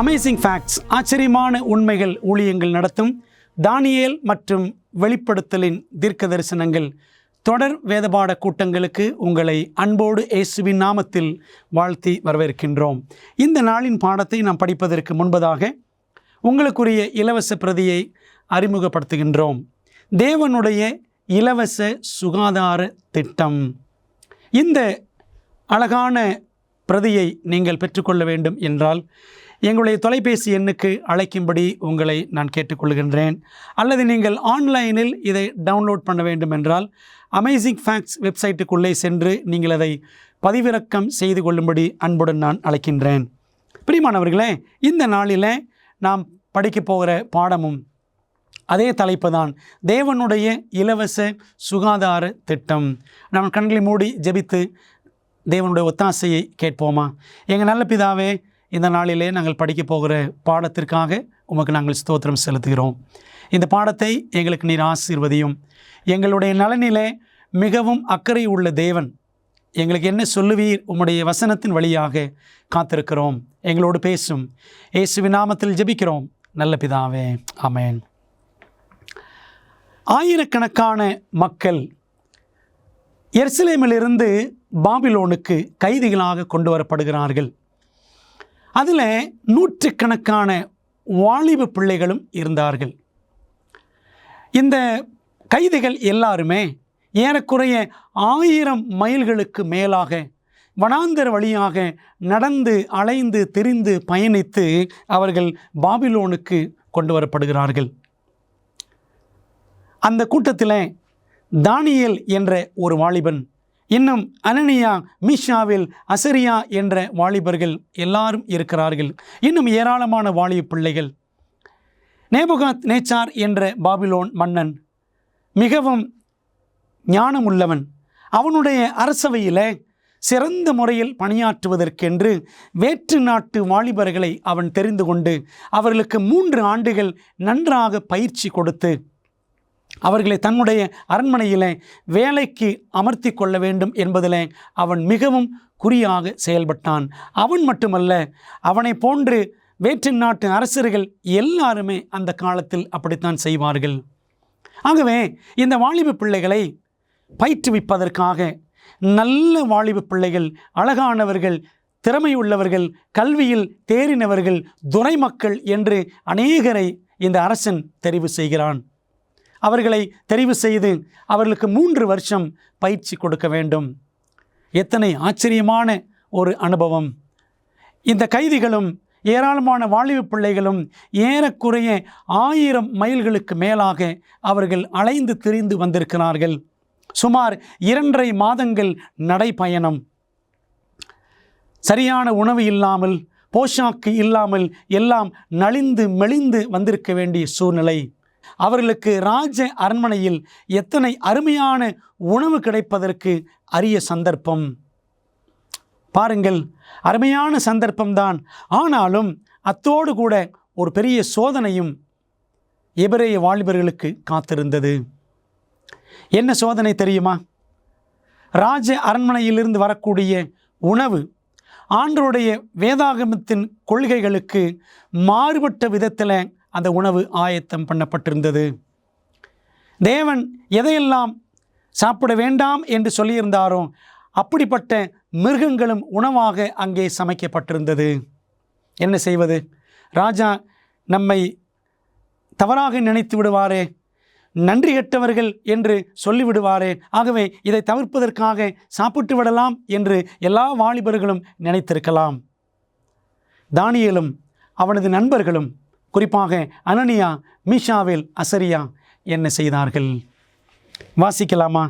Amazing facts, ஆச்சரியமான உண்மைகள் ஊழியங்கள் நடத்தும் தானியேல் மற்றும் வெளிப்படுத்தலின் தீர்க்க தரிசனங்கள் தொடர் வேதபாட கூட்டங்களுக்கு உங்களை அன்போடு இயேசுவின் நாமத்தில் வாழ்த்தி வரவேற்கின்றோம். இந்த நாளின் பாடத்தை நாம் படிப்பதற்கு முன்பதாக உங்களுக்குரிய இலவச பிரதியை அறிமுகப்படுத்துகின்றோம். தேவனுடைய இலவச சுகாதார திட்டம். இந்த அழகான பிரதியை நீங்கள் பெற்றுக்கொள்ள வேண்டும் என்றால் எங்களுடைய தொலைபேசி எண்ணுக்கு அழைக்கும்படி உங்களை நான் கேட்டுக்கொள்கின்றேன். அல்லது நீங்கள் ஆன்லைனில் இதை டவுன்லோட் பண்ண வேண்டும் என்றால் அமேசிங் ஃபேக்ட்ஸ் வெப்சைட்டுக்குள்ளே சென்று நீங்கள் அதை பதிவிறக்கம் செய்து கொள்ளும்படி அன்புடன் நான் அழைக்கின்றேன். பிரியமானவர்களே, இந்த நாளில் நாம் படிக்கப் போகிற பாடமும் அதே தலைப்பு தான், தேவனுடைய இலவச சுகாதார திட்டம். நாம் கண்களை மூடி ஜெபித்து தேவனுடைய ஒத்தாசையை கேட்போமா? எங்கள் நல்ல பிதாவே, இந்த நாளிலே நாங்கள் படிக்க போகிற பாடத்திற்காக உமக்கு நாங்கள் ஸ்தோத்திரம் செலுத்துகிறோம். இந்த பாடத்தை எங்களுக்கு நீர் ஆசீர்வதியும். எங்களுடைய நலனிலே மிகவும் அக்கறை உள்ள தேவன், எங்களுக்கு என்ன சொல்லுவீர்? உம்முடைய வசனத்தின் வழியாக காத்திருக்கிறோம். எங்களோடு பேசும். இயேசுவின் நாமத்தில் ஜெபிக்கிறோம் நல்ல பிதாவே, ஆமென். ஆயிரக்கணக்கான மக்கள் எருசலேமிலிருந்து பாபிலோனுக்கு கைதிகளாக கொண்டு வரப்படுகிறார்கள். அதில் நூற்றுக்கணக்கான வாலிப பிள்ளைகளும் இருந்தார்கள். இந்த கைதிகள் எல்லாருமே ஏறக்குறைய 1000 மைல்களுக்கு மேலாக வனாந்தர வழியாக நடந்து அலைந்து திரிந்து பயணித்து அவர்கள் பாபிலோனுக்கு கொண்டு வரப்படுகிறார்கள். அந்த கூட்டத்தில் தானியேல் என்ற ஒரு வாலிபன், இன்னும் அனனியா, மீஷாவில், அசரியா என்ற வாலிபர்கள் எல்லாரும் இருக்கிறார்கள். இன்னும் ஏராளமான வாலிப பிள்ளைகள். நேபுகாத் நேச்சார் என்ற பாபிலோன் மன்னன் மிகவும் ஞானம் உள்ளவன். அவனுடைய அரசவையில் சிறந்த முறையில் பணியாற்றுவதற்கென்று வேற்று நாட்டு வாலிபர்களை அவன் தெரிந்து கொண்டு அவர்களுக்கு 3 ஆண்டுகள் நன்றாக பயிற்சி கொடுத்து அவர்களை தன்னுடைய அரண்மனையில் வேலைக்கு அமர்த்தி கொள்ள வேண்டும் என்பதில் அவன் மிகவும் குறியாக செயல்பட்டான். அவன் மட்டுமல்ல, அவனை போன்று வேற்று நாட்டு அரசர்கள் எல்லாருமே அந்த காலத்தில் அப்படித்தான் செய்வார்கள். ஆகவே இந்த வாலிப பிள்ளைகளை பயிற்றுவிப்பதற்காக நல்ல வாலிப பிள்ளைகள், அழகானவர்கள், திறமையுள்ளவர்கள், கல்வியில் தேறினவர்கள், துரைமக்கள் என்று அநேகரை இந்த அரசன் தெரிவு செய்கிறான். அவர்களை தெரிவு செய்து அவர்களுக்கு 3 வருஷம் பயிற்சி கொடுக்க வேண்டும். எத்தனை ஆச்சரியமான ஒரு அனுபவம்! இந்த கைதிகளும் ஏராளமான வாலிப பிள்ளைகளும் ஏறக்குறைய 1000 மைல்களுக்கு மேலாக அவர்கள் அலைந்து திரிந்து வந்திருக்கிறார்கள். சுமார் 2.5 மாதங்கள் நடைப்பயணம். சரியான உணவு இல்லாமல், போஷாக்கு இல்லாமல் எல்லாம் நலிந்து மெலிந்து வந்திருக்க வேண்டிய சூழ்நிலை. அவர்களுக்கு ராஜ அரண்மனையில் எத்தனை அருமையான உணவு கிடைப்பதற்கு அரிய சந்தர்ப்பம் பாருங்கள். அருமையான சந்தர்ப்பம்தான். ஆனாலும் அத்தோடு கூட ஒரு பெரிய சோதனையும் எபிரேய வாலிபர்களுக்கு காத்திருந்தது. என்ன சோதனை தெரியுமா? ராஜ அரண்மனையிலிருந்து வரக்கூடிய உணவு ஆண்டவருடைய வேதாகமத்தின் கொள்கைகளுக்கு மாறுபட்ட விதத்தில் அந்த உணவு ஆயத்தம் பண்ணப்பட்டிருந்தது. தேவன் எதையெல்லாம் சாப்பிட வேண்டாம் என்று சொல்லியிருந்தாரோ அப்படிப்பட்ட மிருகங்களும் உணவாக அங்கே சமைக்கப்பட்டிருந்தது. என்ன செய்வது? ராஜா நம்மை தவறாக நினைத்து விடுவாரே, நன்றி கெட்டவர்கள் என்று சொல்லிவிடுவாரே, ஆகவே இதை தவிர்ப்பதற்காக சாப்பிட்டு விடலாம் என்று எல்லா வாலிபர்களும் நினைத்திருக்கலாம். தானியேலும் அவனது நண்பர்களும், குறிப்பாக அனனியா, மீஷாவில், அசரியா என்ன செய்தார்கள்? வாசிக்கலாமா?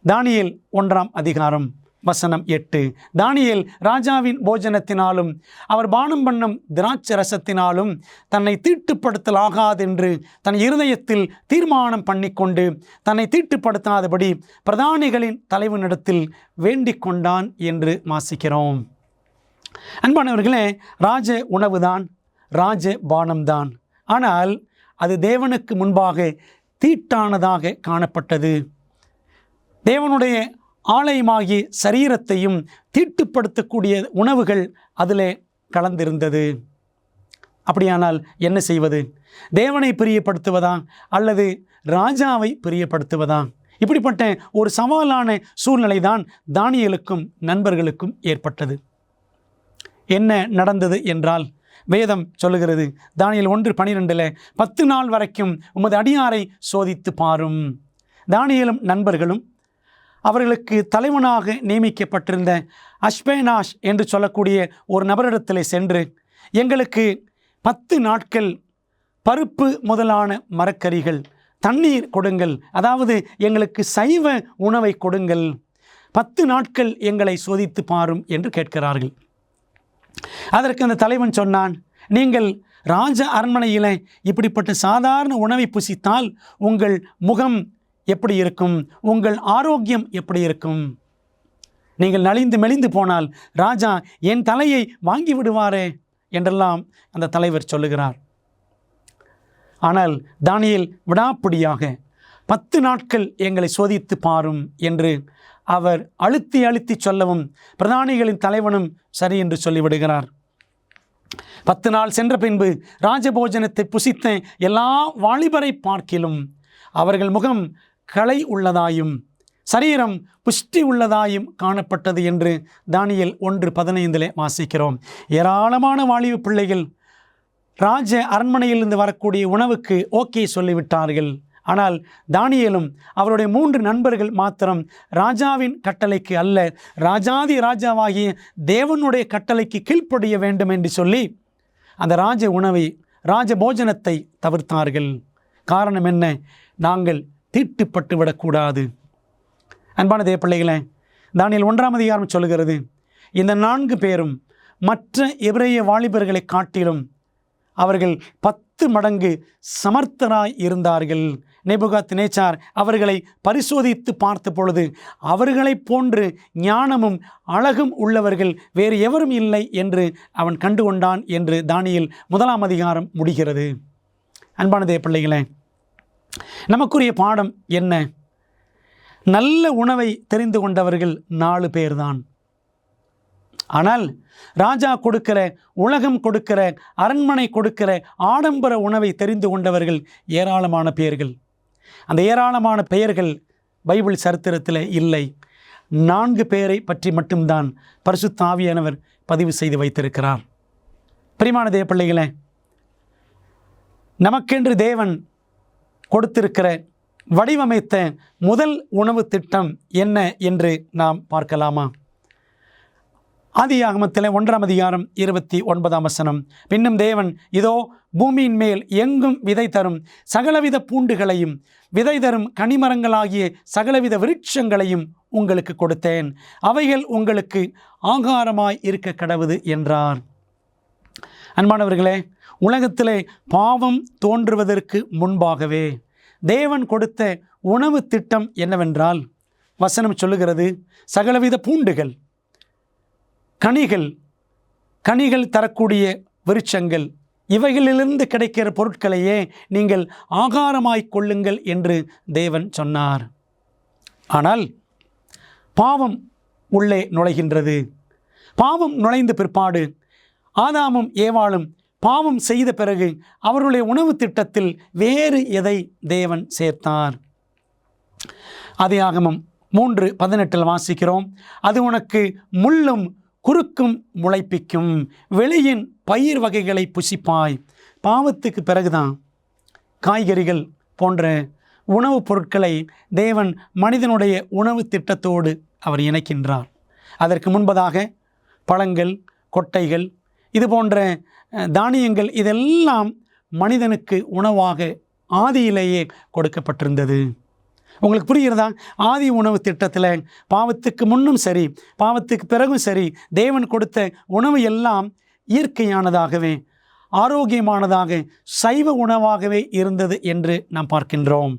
தானியேல் 1ஆம் அதிகாரம் வசனம் 8. தானியேல் ராஜாவின் போஜனத்தினாலும் அவர் பானம் பண்ணும் திராட்சை ரசத்தினாலும் தன்னை தீட்டுப்படுத்தலாகாதென்று தன் இருதயத்தில் தீர்மானம் பண்ணிக்கொண்டு தன்னை தீட்டுப்படுத்தாதபடி பிரதானிகளின் தலைவனிடத்தில் வேண்டிக் கொண்டான் என்று வாசிக்கிறோம். அன்பானவர்களே, ராஜ உணவுதான், ராஜ பானம்தான். ஆனால் அது தேவனுக்கு முன்பாக தீட்டானதாக காணப்பட்டது. தேவனுடைய ஆலயமாகிய சரீரத்தையும் தீட்டுப்படுத்தக்கூடிய உணவுகள் அதில் கலந்திருந்தது. அப்படியானால் என்ன செய்வது? தேவனை பிரியப்படுத்துவதா அல்லது ராஜாவை பிரியப்படுத்துவதா? இப்படிப்பட்ட ஒரு சவாலான சூழ்நிலை தான் தானியேலுக்கும் நண்பர்களுக்கும் ஏற்பட்டது. என்ன நடந்தது என்றால், வேதம் சொல்லுகிறது, தானியேல் 1:12 10 நாள் வரைக்கும் உமது அடியாரை சோதித்து பாரும். தானியேலும் நண்பர்களும் அவர்களுக்கு தலைவனாக நியமிக்கப்பட்டிருந்த அஷ்பேனாஷ் என்று சொல்லக்கூடிய ஒரு நபரிடத்தில் சென்று, எங்களுக்கு 10 நாட்கள் பருப்பு முதலான மரக்கறிகள், தண்ணீர் கொடுங்கள், அதாவது எங்களுக்கு சைவ உணவை கொடுங்கள், 10 நாட்கள் எங்களை சோதித்து பாரும் என்று கேட்கிறார்கள். அதற்கு அந்த தலைவன் சொன்னான், நீங்கள் ராஜ அரண்மனையில் இப்படிப்பட்ட சாதாரண உணவை புசித்தால் உங்கள் முகம் எப்படி இருக்கும்? உங்கள் ஆரோக்கியம் எப்படி இருக்கும்? நீங்கள் நலிந்து மெலிந்து போனால் ராஜா என் தலையை வாங்கி விடுவாரே என்றெல்லாம் அந்த தலைவர் சொல்லுகிறார். ஆனால் தானியேல் விடாப்பிடியாக 10 நாட்கள் எங்களை சோதித்து பாரும் என்று அவர் அழுத்தி அழுத்தி சொல்லவும் பிரதானிகளின் தலைவனும் சரி என்று சொல்லிவிடுகிறார். 10 நாள் சென்ற பின்பு ராஜபோஜனத்தை புசித்த எல்லா வாலிபரை பார்க்கிலும் அவர்கள் முகம் களை உள்ளதாயும் சரீரம் புஷ்டி உள்ளதாயும் காணப்பட்டது என்று தானியேல் 1:15 வாசிக்கிறோம். ஏராளமான வாலிப பிள்ளைகள் ராஜ அரண்மனையிலிருந்து வரக்கூடிய உணவுக்கு ஓகே சொல்லிவிட்டார்கள். ஆனால் தானியேலும் அவருடைய 3 நண்பர்கள் மாத்திரம் ராஜாவின் கட்டளைக்கு அல்ல, ராஜாதி ராஜாவாகிய தேவனுடைய கட்டளைக்கு கீழ்ப்படிய வேண்டும் என்று சொல்லி அந்த ராஜ உணவை, ராஜ போஜனத்தை தவிர்த்தார்கள். காரணம் என்ன? நாங்கள் தீட்டுப்பட்டு விடக்கூடாது. அன்பான தேவ பிள்ளைகளே, தானியேல் 1ஆம் அதிகாரம் சொல்லுகிறது, இந்த 4 பேரும் மற்ற எபிரேய வாலிபர்களை காட்டிலும் அவர்கள் 10 மடங்கு சமர்த்தராய் இருந்தார்கள். நேபுகாத்நேச்சார் அவர்களை பரிசோதித்து பார்த்த பொழுது அவர்களைப் போன்று ஞானமும் அழகும் உள்ளவர்கள் வேறு எவரும் இல்லை என்று அவன் கண்டுகொண்டான் என்று தானியேல் 1ஆம் அதிகாரம் முடிகிறது. அன்பான தேவ பிள்ளைகளே, நமக்குரிய பாடம் என்ன? நல்ல உணவை தெரிந்து கொண்டவர்கள் 4 பேர்தான். ஆனால் ராஜா கொடுக்கிற, உலகம் கொடுக்கிற, அரண்மனை கொடுக்கிற ஆடம்பர உணவை தெரிந்து கொண்டவர்கள் ஏராளமான பெயர்கள். அந்த ஏராளமான பெயர்கள் பைபிள் சரித்திரத்தில் இல்லை. 4 பேரை பற்றி மட்டும்தான் பரிசுத்த ஆவியானவர் பதிவு செய்து வைத்திருக்கிறார். பிரியமான தேவ பிள்ளைகளே, நமக்கென்று தேவன் கொடுத்திருக்கிற, வடிவமைத்த முதல் உணவு திட்டம் என்ன என்று நாம் பார்க்கலாமா? ஆதியாகமத்தில் 1ஆம் அதிகாரம் 29ஆம் வசனம், பின்னும் தேவன், இதோ பூமியின் மேல் எங்கும் விதை தரும் சகலவித பூண்டுகளையும் விதை தரும் கனிமரங்களாகிய சகலவித விருட்சங்களையும் உங்களுக்கு கொடுத்தேன், அவைகள் உங்களுக்கு ஆகாரமாய் இருக்க கடவுது என்றார். அன்பானவர்களே, உலகத்திலே பாவம் தோன்றுவதற்கு முன்பாகவே தேவன் கொடுத்த உணவு திட்டம் என்னவென்றால், வசனம் சொல்லுகிறது, சகலவித பூண்டுகள், கனிகள் தரக்கூடிய விருட்சங்கள், இவைகளிலிருந்து கிடைக்கிற பொருட்களையே நீங்கள் ஆகாரமாய் கொள்ளுங்கள் என்று தேவன் சொன்னார். ஆனால் பாவம் உள்ளே நுழைகின்றது. பாவம் நுழைந்த பிற்பாடு ஆதாமும் ஏவாளும் பாவம் செய்த பிறகு அவருடைய உணவு திட்டத்தில் வேறு எதை தேவன் சேர்த்தார்? ஆதியாகமம் 3:18 வாசிக்கிறோம், அது உனக்கு முள்ளும் குறுக்கும் முளைப்பிக்கும், வெளியின் பயிர் வகைகளை புசிப்பாய். பாவத்துக்கு பிறகுதான் காய்கறிகள் போன்ற உணவுப் பொருட்களை தேவன் மனிதனுடைய உணவு திட்டத்தோடு அவர் இணைக்கின்றார். அதற்கு முன்பதாக பழங்கள், கொட்டைகள், இது போன்ற தானியங்கள், இதெல்லாம் மனிதனுக்கு உணவாக ஆதியிலேயே கொடுக்கப்பட்டிருந்தது. உங்களுக்கு புரிகிறதா? ஆதி உணவு திட்டத்தில் பாவத்துக்கு முன்னும் சரி, பாவத்துக்கு பிறகும் சரி, தேவன் கொடுத்த உணவு எல்லாம் இயற்கையானதாகவே, ஆரோக்கியமானதாக, சைவ உணவாகவே இருந்தது என்று நாம் பார்க்கின்றோம்.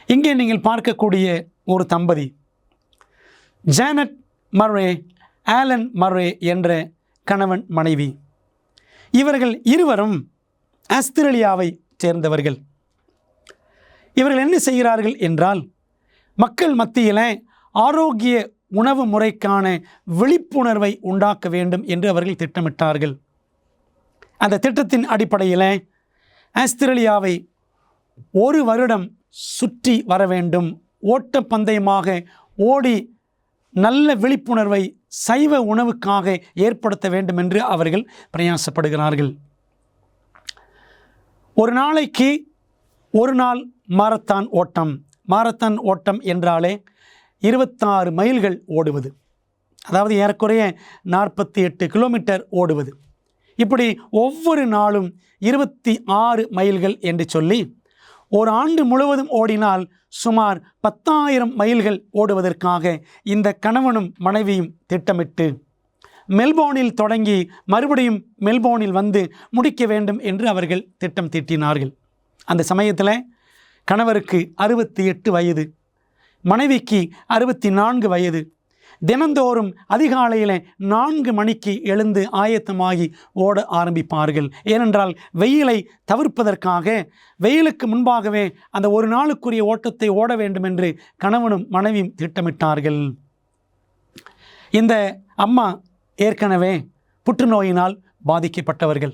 இங்கே நீங்கள் பார்க்கக்கூடிய ஒரு தம்பதி, ஜானட் மர்ரே, ஆலன் மர்ரே என்ற கணவன் மனைவி. இவர்கள் இருவரும் ஆஸ்திரேலியாவை சேர்ந்தவர்கள். இவர்கள் என்ன செய்கிறார்கள் என்றால், மக்கள் மத்தியில் ஆரோக்கிய உணவு முறைக்கான விழிப்புணர்வை உண்டாக்க வேண்டும் என்று அவர்கள் திட்டமிட்டார்கள். அந்த திட்டத்தின் அடிப்படையில் ஆஸ்திரேலியாவை 1 வருடம் சுற்றி வர வேண்டும், ஓட்டப்பந்தயமாக ஓடி நல்ல விழிப்புணர்வை சைவ உணவுக்காக ஏற்படுத்த வேண்டும் என்று அவர்கள் பிரயாசப்படுகிறார்கள். ஒரு நாளைக்கு 1 நாள் மாரத்தான் ஓட்டம். மாரத்தான் ஓட்டம் என்றாலே 26 மைல்கள் ஓடுவது, அதாவது ஏறக்குறைய 48 கிலோமீட்டர் ஓடுவது. இப்படி ஒவ்வொரு நாளும் 26 மைல்கள் என்று சொல்லி ஒரு ஆண்டு முழுவதும் ஓடினால் சுமார் 10,000 மைல்கள் ஓடுவதற்காக இந்த கணவனும் மனைவியும் திட்டமிட்டு மெல்போர்னில் தொடங்கி மறுபடியும் மெல்போர்னில் வந்து முடிக்க வேண்டும் என்று அவர்கள் திட்டம் தீட்டினார்கள். அந்த சமயத்தில் கணவருக்கு 68 வயது, மனைவிக்கு 64 வயது. தினந்தோறும் அதிகாலையில் 4 மணிக்கு எழுந்து ஆயத்தமாகி ஓட ஆரம்பிப்பார்கள். ஏனென்றால் வெயிலை தவிர்ப்பதற்காக வெயிலுக்கு முன்பாகவே அந்த ஒரு நாளுக்குரிய ஓட்டத்தை ஓட வேண்டும் என்று கணவனும் மனைவியும் திட்டமிட்டார்கள். இந்த அம்மா ஏற்கனவே புற்றுநோயினால் பாதிக்கப்பட்டவர்கள்.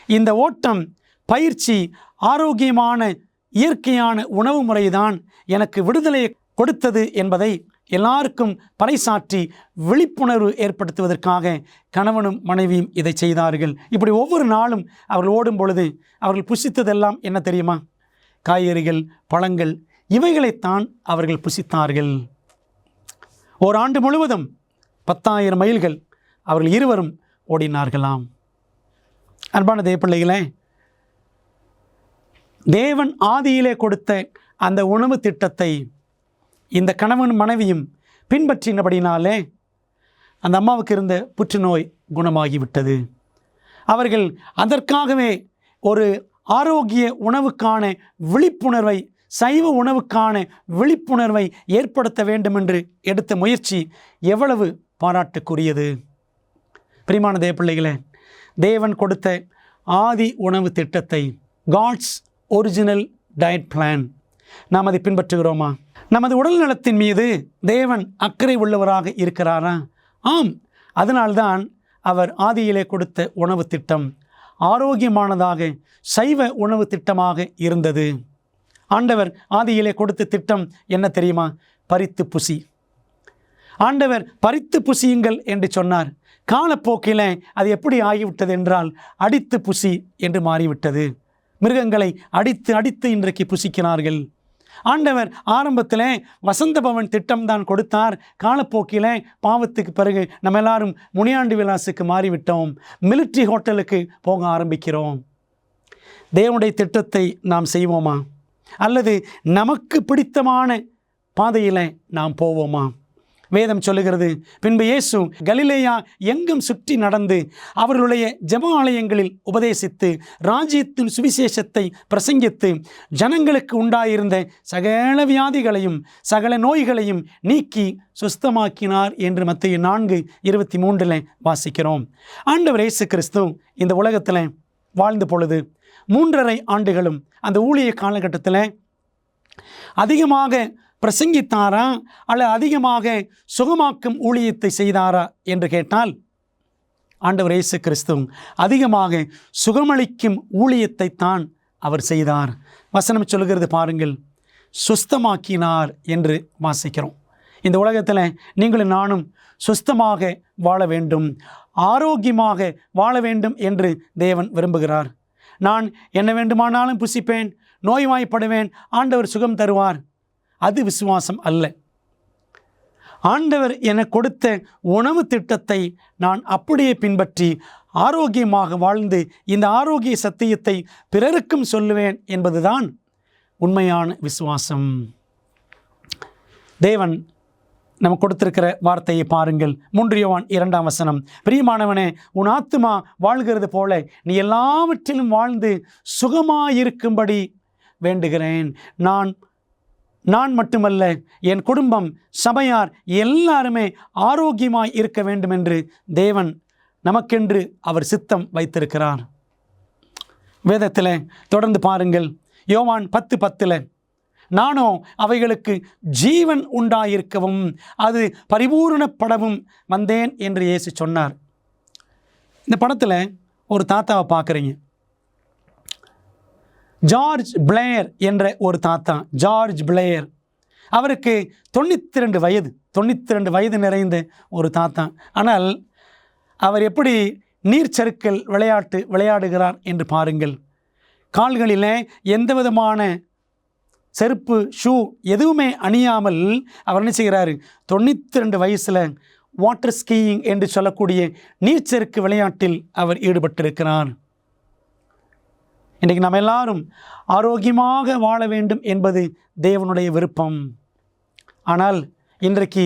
இந்த ஓட்டம், பயிற்சி, ஆரோக்கியமான இயற்கையான உணவு முறைதான் எனக்கு விடுதலையை கொடுத்தது என்பதை எல்லாருக்கும் பறைசாற்றி விழிப்புணர்வு ஏற்படுத்துவதற்காக கணவனும் மனைவியும் இதை செய்தார்கள். இப்படி ஒவ்வொரு நாளும் அவர்கள் ஓடும் பொழுது அவர்கள் புசித்ததெல்லாம் என்ன தெரியுமா? காய்கறிகள், பழங்கள், இவைகளைத்தான் அவர்கள் புசித்தார்கள். ஓராண்டு முழுவதும் 10,000 மைல்கள் அவர்கள் இருவரும் ஓடினார்களாம். அன்பான தேவப்பிள்ளைகளே, தேவன் ஆதியிலே கொடுத்த அந்த உணவு திட்டத்தை இந்த கணவன் மனைவியும் பின்பற்றினபடினாலே அந்த அம்மாவுக்கு இருந்த புற்றுநோய் குணமாகிவிட்டது. அவர்கள் அதற்காகவே ஒரு ஆரோக்கிய உணவுக்கான விழிப்புணர்வை, சைவ உணவுக்கான விழிப்புணர்வை ஏற்படுத்த வேண்டும் என்று எடுத்த முயற்சி எவ்வளவு பாராட்டுக்குரியது. பிரியமான தேவப்பிள்ளைகளே, தேவன் கொடுத்த ஆதி உணவு திட்டத்தை, காட்ஸ் ஒரிஜினல் டயட் பிளான், நாம் அதை பின்பற்றுகிறோமா? நமது உடல் நலத்தின் மீது தேவன் அக்கறை உள்ளவராக இருக்கிறாரா? ஆம். அதனால்தான் அவர் ஆதியிலே கொடுத்த உணவு திட்டம் ஆரோக்கியமானதாக சைவ உணவு திட்டமாக இருந்தது. ஆண்டவர் ஆதியிலே கொடுத்த திட்டம் என்ன தெரியுமா? பறித்து புசி. ஆண்டவர் பறித்து புசியுங்கள் என்று சொன்னார். காலப்போக்கில் அது எப்படி ஆகிவிட்டது என்றால் அடித்து புசி என்று மாறிவிட்டது. மிருகங்களை அடித்து அடித்து இன்றைக்கு புசிக்கிறார்கள். ஆண்டவர் ஆரம்பத்தில் வசந்த பவன் திட்டம்தான் கொடுத்தார். காலப்போக்கில் பாவத்துக்கு பிறகு நம்ம எல்லாரும் முனியாண்டி விலாசுக்கு மாறிவிட்டோம். மிலிட்ரி ஹோட்டலுக்கு போக ஆரம்பிக்கிறோம். தேவனுடைய திட்டத்தை நாம் செய்வோமா? அல்லது நமக்கு பிடித்தமான பாதையில் நாம் போவோமா? வேதம் சொல்லுகிறது, பின்பு இயேசு கலிலேயா எங்கும் சுற்றி நடந்து அவர்களுடைய ஜெப ஆலயங்களில் உபதேசித்து ராஜ்யத்தின் சுவிசேஷத்தை பிரசங்கித்து ஜனங்களுக்கு உண்டாயிருந்த சகல வியாதிகளையும் சகல நோய்களையும் நீக்கி சுஸ்தமாக்கினார் என்று மத்தேயு 4:23 வாசிக்கிறோம். ஆண்டவர் இயேசு கிறிஸ்து இந்த உலகத்தில் வாழ்ந்த பொழுது 3.5 ஆண்டுகளும் அந்த ஊழிய காலகட்டத்தில் அதிகமாக பிரசங்கித்தாரா அல்லது அதிகமாக சுகமாக்கும் ஊழியத்தை செய்தாரா என்று கேட்டால், ஆண்டவர் இயேசு கிறிஸ்து அதிகமாக சுகமளிக்கும் ஊழியத்தை தான் அவர் செய்தார். வசனம் சொல்லுகிறது பாருங்கள், சுஸ்தமாக்கினார் என்று வாசிக்கிறோம். இந்த உலகத்தில் நீங்களும் நானும் சுஸ்தமாக வாழ வேண்டும், ஆரோக்கியமாக வாழ வேண்டும் என்று தேவன் விரும்புகிறார். நான் என்ன வேண்டுமானாலும் புசிப்பேன், நோய்வாய்ப்படுவேன், ஆண்டவர் சுகம் தருவார், அது விசுவாசம் அல்ல. ஆண்டவர் எனக்கு கொடுத்த உணவு திட்டத்தை நான் அப்படியே பின்பற்றி ஆரோக்கியமாக வாழ்ந்து இந்த ஆரோக்கிய சத்தியத்தை பிறருக்கும் சொல்லுவேன் என்பதுதான் உண்மையான விசுவாசம். தேவன் நமக்கு கொடுத்திருக்கிற வார்த்தையை பாருங்கள். 3 யோவான் 2 பிரியமானவனே, உன் ஆத்துமா வாழ்கிறது போல நீ எல்லாவற்றிலும் வாழ்ந்து சுகமாயிருக்கும்படி வேண்டுகிறேன். நான் மட்டுமல்ல, என் குடும்பம், சபையார் எல்லாருமே ஆரோக்கியமாய் இருக்க வேண்டும் என்று தேவன் நமக்கென்று அவர் சித்தம் வைத்திருக்கிறார். வேதத்தில் தொடர்ந்து பாருங்கள், யோவான் 10:10 நானோ அவைகளுக்கு ஜீவன் உண்டாயிருக்கவும் அது பரிபூரணப்படவும் வந்தேன் என்று இயேசு சொன்னார். இந்த படத்தில் ஒரு தாத்தாவை பார்க்குறீங்க. ஜார்ஜ் பிளேயர் என்ற ஒரு தாத்தா, ஜார்ஜ் பிளேயர். அவருக்கு 92 வயது நிறைந்த ஒரு தாத்தா. ஆனால் அவர் எப்படி நீர்ச்சறுக்கல் விளையாடுகிறார் என்று பாருங்கள். கால்களில் எந்த விதமான செருப்பு, ஷூ எதுவுமே அணியாமல் அவர் என்ன செய்கிறாரு, 92 வயசில் வாட்டர் ஸ்கீயிங் என்று சொல்லக்கூடிய நீர்ச்சறுக்கு விளையாட்டில் அவர் ஈடுபட்டிருக்கிறார். இன்றைக்கு நாம் எல்லாரும் ஆரோக்கியமாக வாழ வேண்டும் என்பது தேவனுடைய விருப்பம். ஆனால் இன்றைக்கு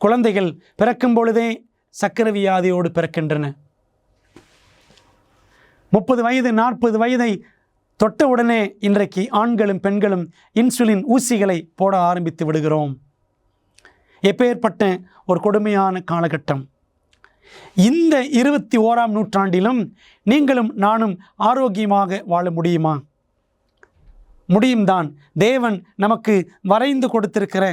குழந்தைகள் பிறக்கும் பொழுதே சக்கரை வியாதியோடு பிறக்கின்றன. 30 வயது 40 வயதை தொட்டவுடனே இன்றைக்கு ஆண்களும் பெண்களும் இன்சுலின் ஊசிகளை போட ஆரம்பித்து விடுகிறோம். எப்பேற்பட்ட ஒரு கொடுமையான காலகட்டம். இந்த 21ஆம் நூற்றாண்டிலும் நீங்களும் நானும் ஆரோக்கியமாக வாழ முடியுமா? முடியும்தான். தேவன் நமக்கு வரைந்து கொடுத்திருக்கிற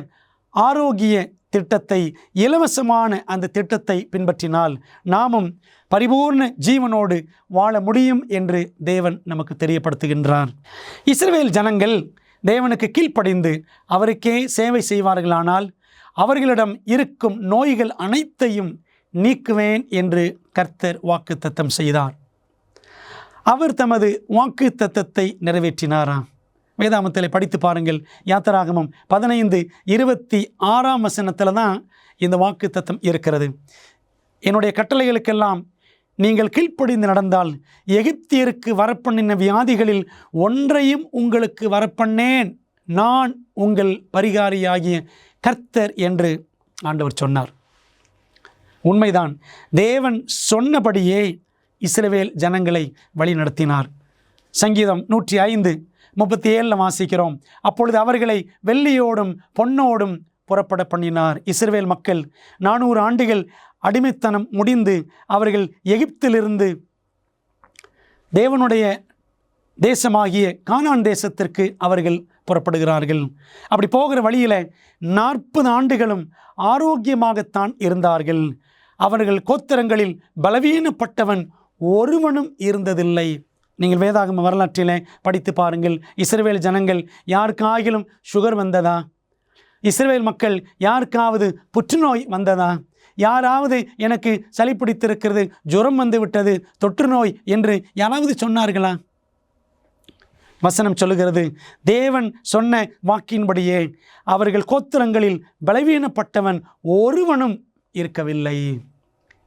ஆரோக்கிய திட்டத்தை, இலவசமான அந்த திட்டத்தை பின்பற்றினால் நாமும் பரிபூர்ண ஜீவனோடு வாழ முடியும் என்று தேவன் நமக்கு தெரியப்படுத்துகின்றார். இஸ்ரவேல் ஜனங்கள் தேவனுக்கு கீழ்ப்படிந்து அவருக்கே சேவை செய்வார்களானால் அவர்களிடம் இருக்கும் நோய்கள் அனைத்தையும் நீக்குவேன் என்று கர்த்தர் வாக்குத்தத்தம் செய்தார். அவர் தமது வாக்குத்தத்தத்தை நிறைவேற்றினாராம். வேதாமத்தில் படித்து பாருங்கள். யாத்திராகமம் 15:26 வசனத்தில் தான் இந்த வாக்குத்தத்தம் இருக்கிறது. என்னுடைய கட்டளைகளுக்கெல்லாம் நீங்கள் கீழ்ப்படிந்து நடந்தால் எகிப்தியருக்கு வரப்பண்ணின வியாதிகளில் ஒன்றையும் உங்களுக்கு வரப்பண்ணேன், நான் உங்கள் பரிகாரியாகிய கர்த்தர் என்று ஆண்டவர் சொன்னார். உண்மைதான். தேவன் சொன்னபடியே இஸ்ரவேல் ஜனங்களை வழி நடத்தினார். சங்கீதம் 105:37 வாசிக்கிறோம். அப்பொழுது அவர்களை வெள்ளியோடும் பொன்னோடும் புறப்பட பண்ணினார். இஸ்ரவேல் மக்கள் 400 ஆண்டுகள் அடிமைத்தனம் முடிந்து அவர்கள் எகிப்திலிருந்து தேவனுடைய தேசமாகிய கானான் தேசத்திற்கு அவர்கள் புறப்படுகிறார்கள். அப்படி போகிற வழியில் 40 ஆண்டுகளும் ஆரோக்கியமாகத்தான் இருந்தார்கள். அவர்கள் கோத்திரங்களில் பலவீனப்பட்டவன் ஒருவனும் இருந்ததில்லை. நீங்கள் வேதாகம வரலாற்றிலே படித்து பாருங்கள். இஸ்ரவேல் ஜனங்கள் யாருக்காகிலும் சுகர் வந்ததா? இஸ்ரவேல் மக்கள் யாருக்காவது புற்றுநோய் வந்ததா? யாராவது எனக்கு சளி பிடித்திருக்கிறது, ஜுரம் வந்து விட்டது, தொற்று நோய் என்று யாராவது சொன்னார்களா? வசனம் சொல்லுகிறது, தேவன் சொன்ன வாக்கின்படியே அவர்கள் கோத்திரங்களில் பலவீனப்பட்டவன் ஒருவனும் இருக்கவில்லை.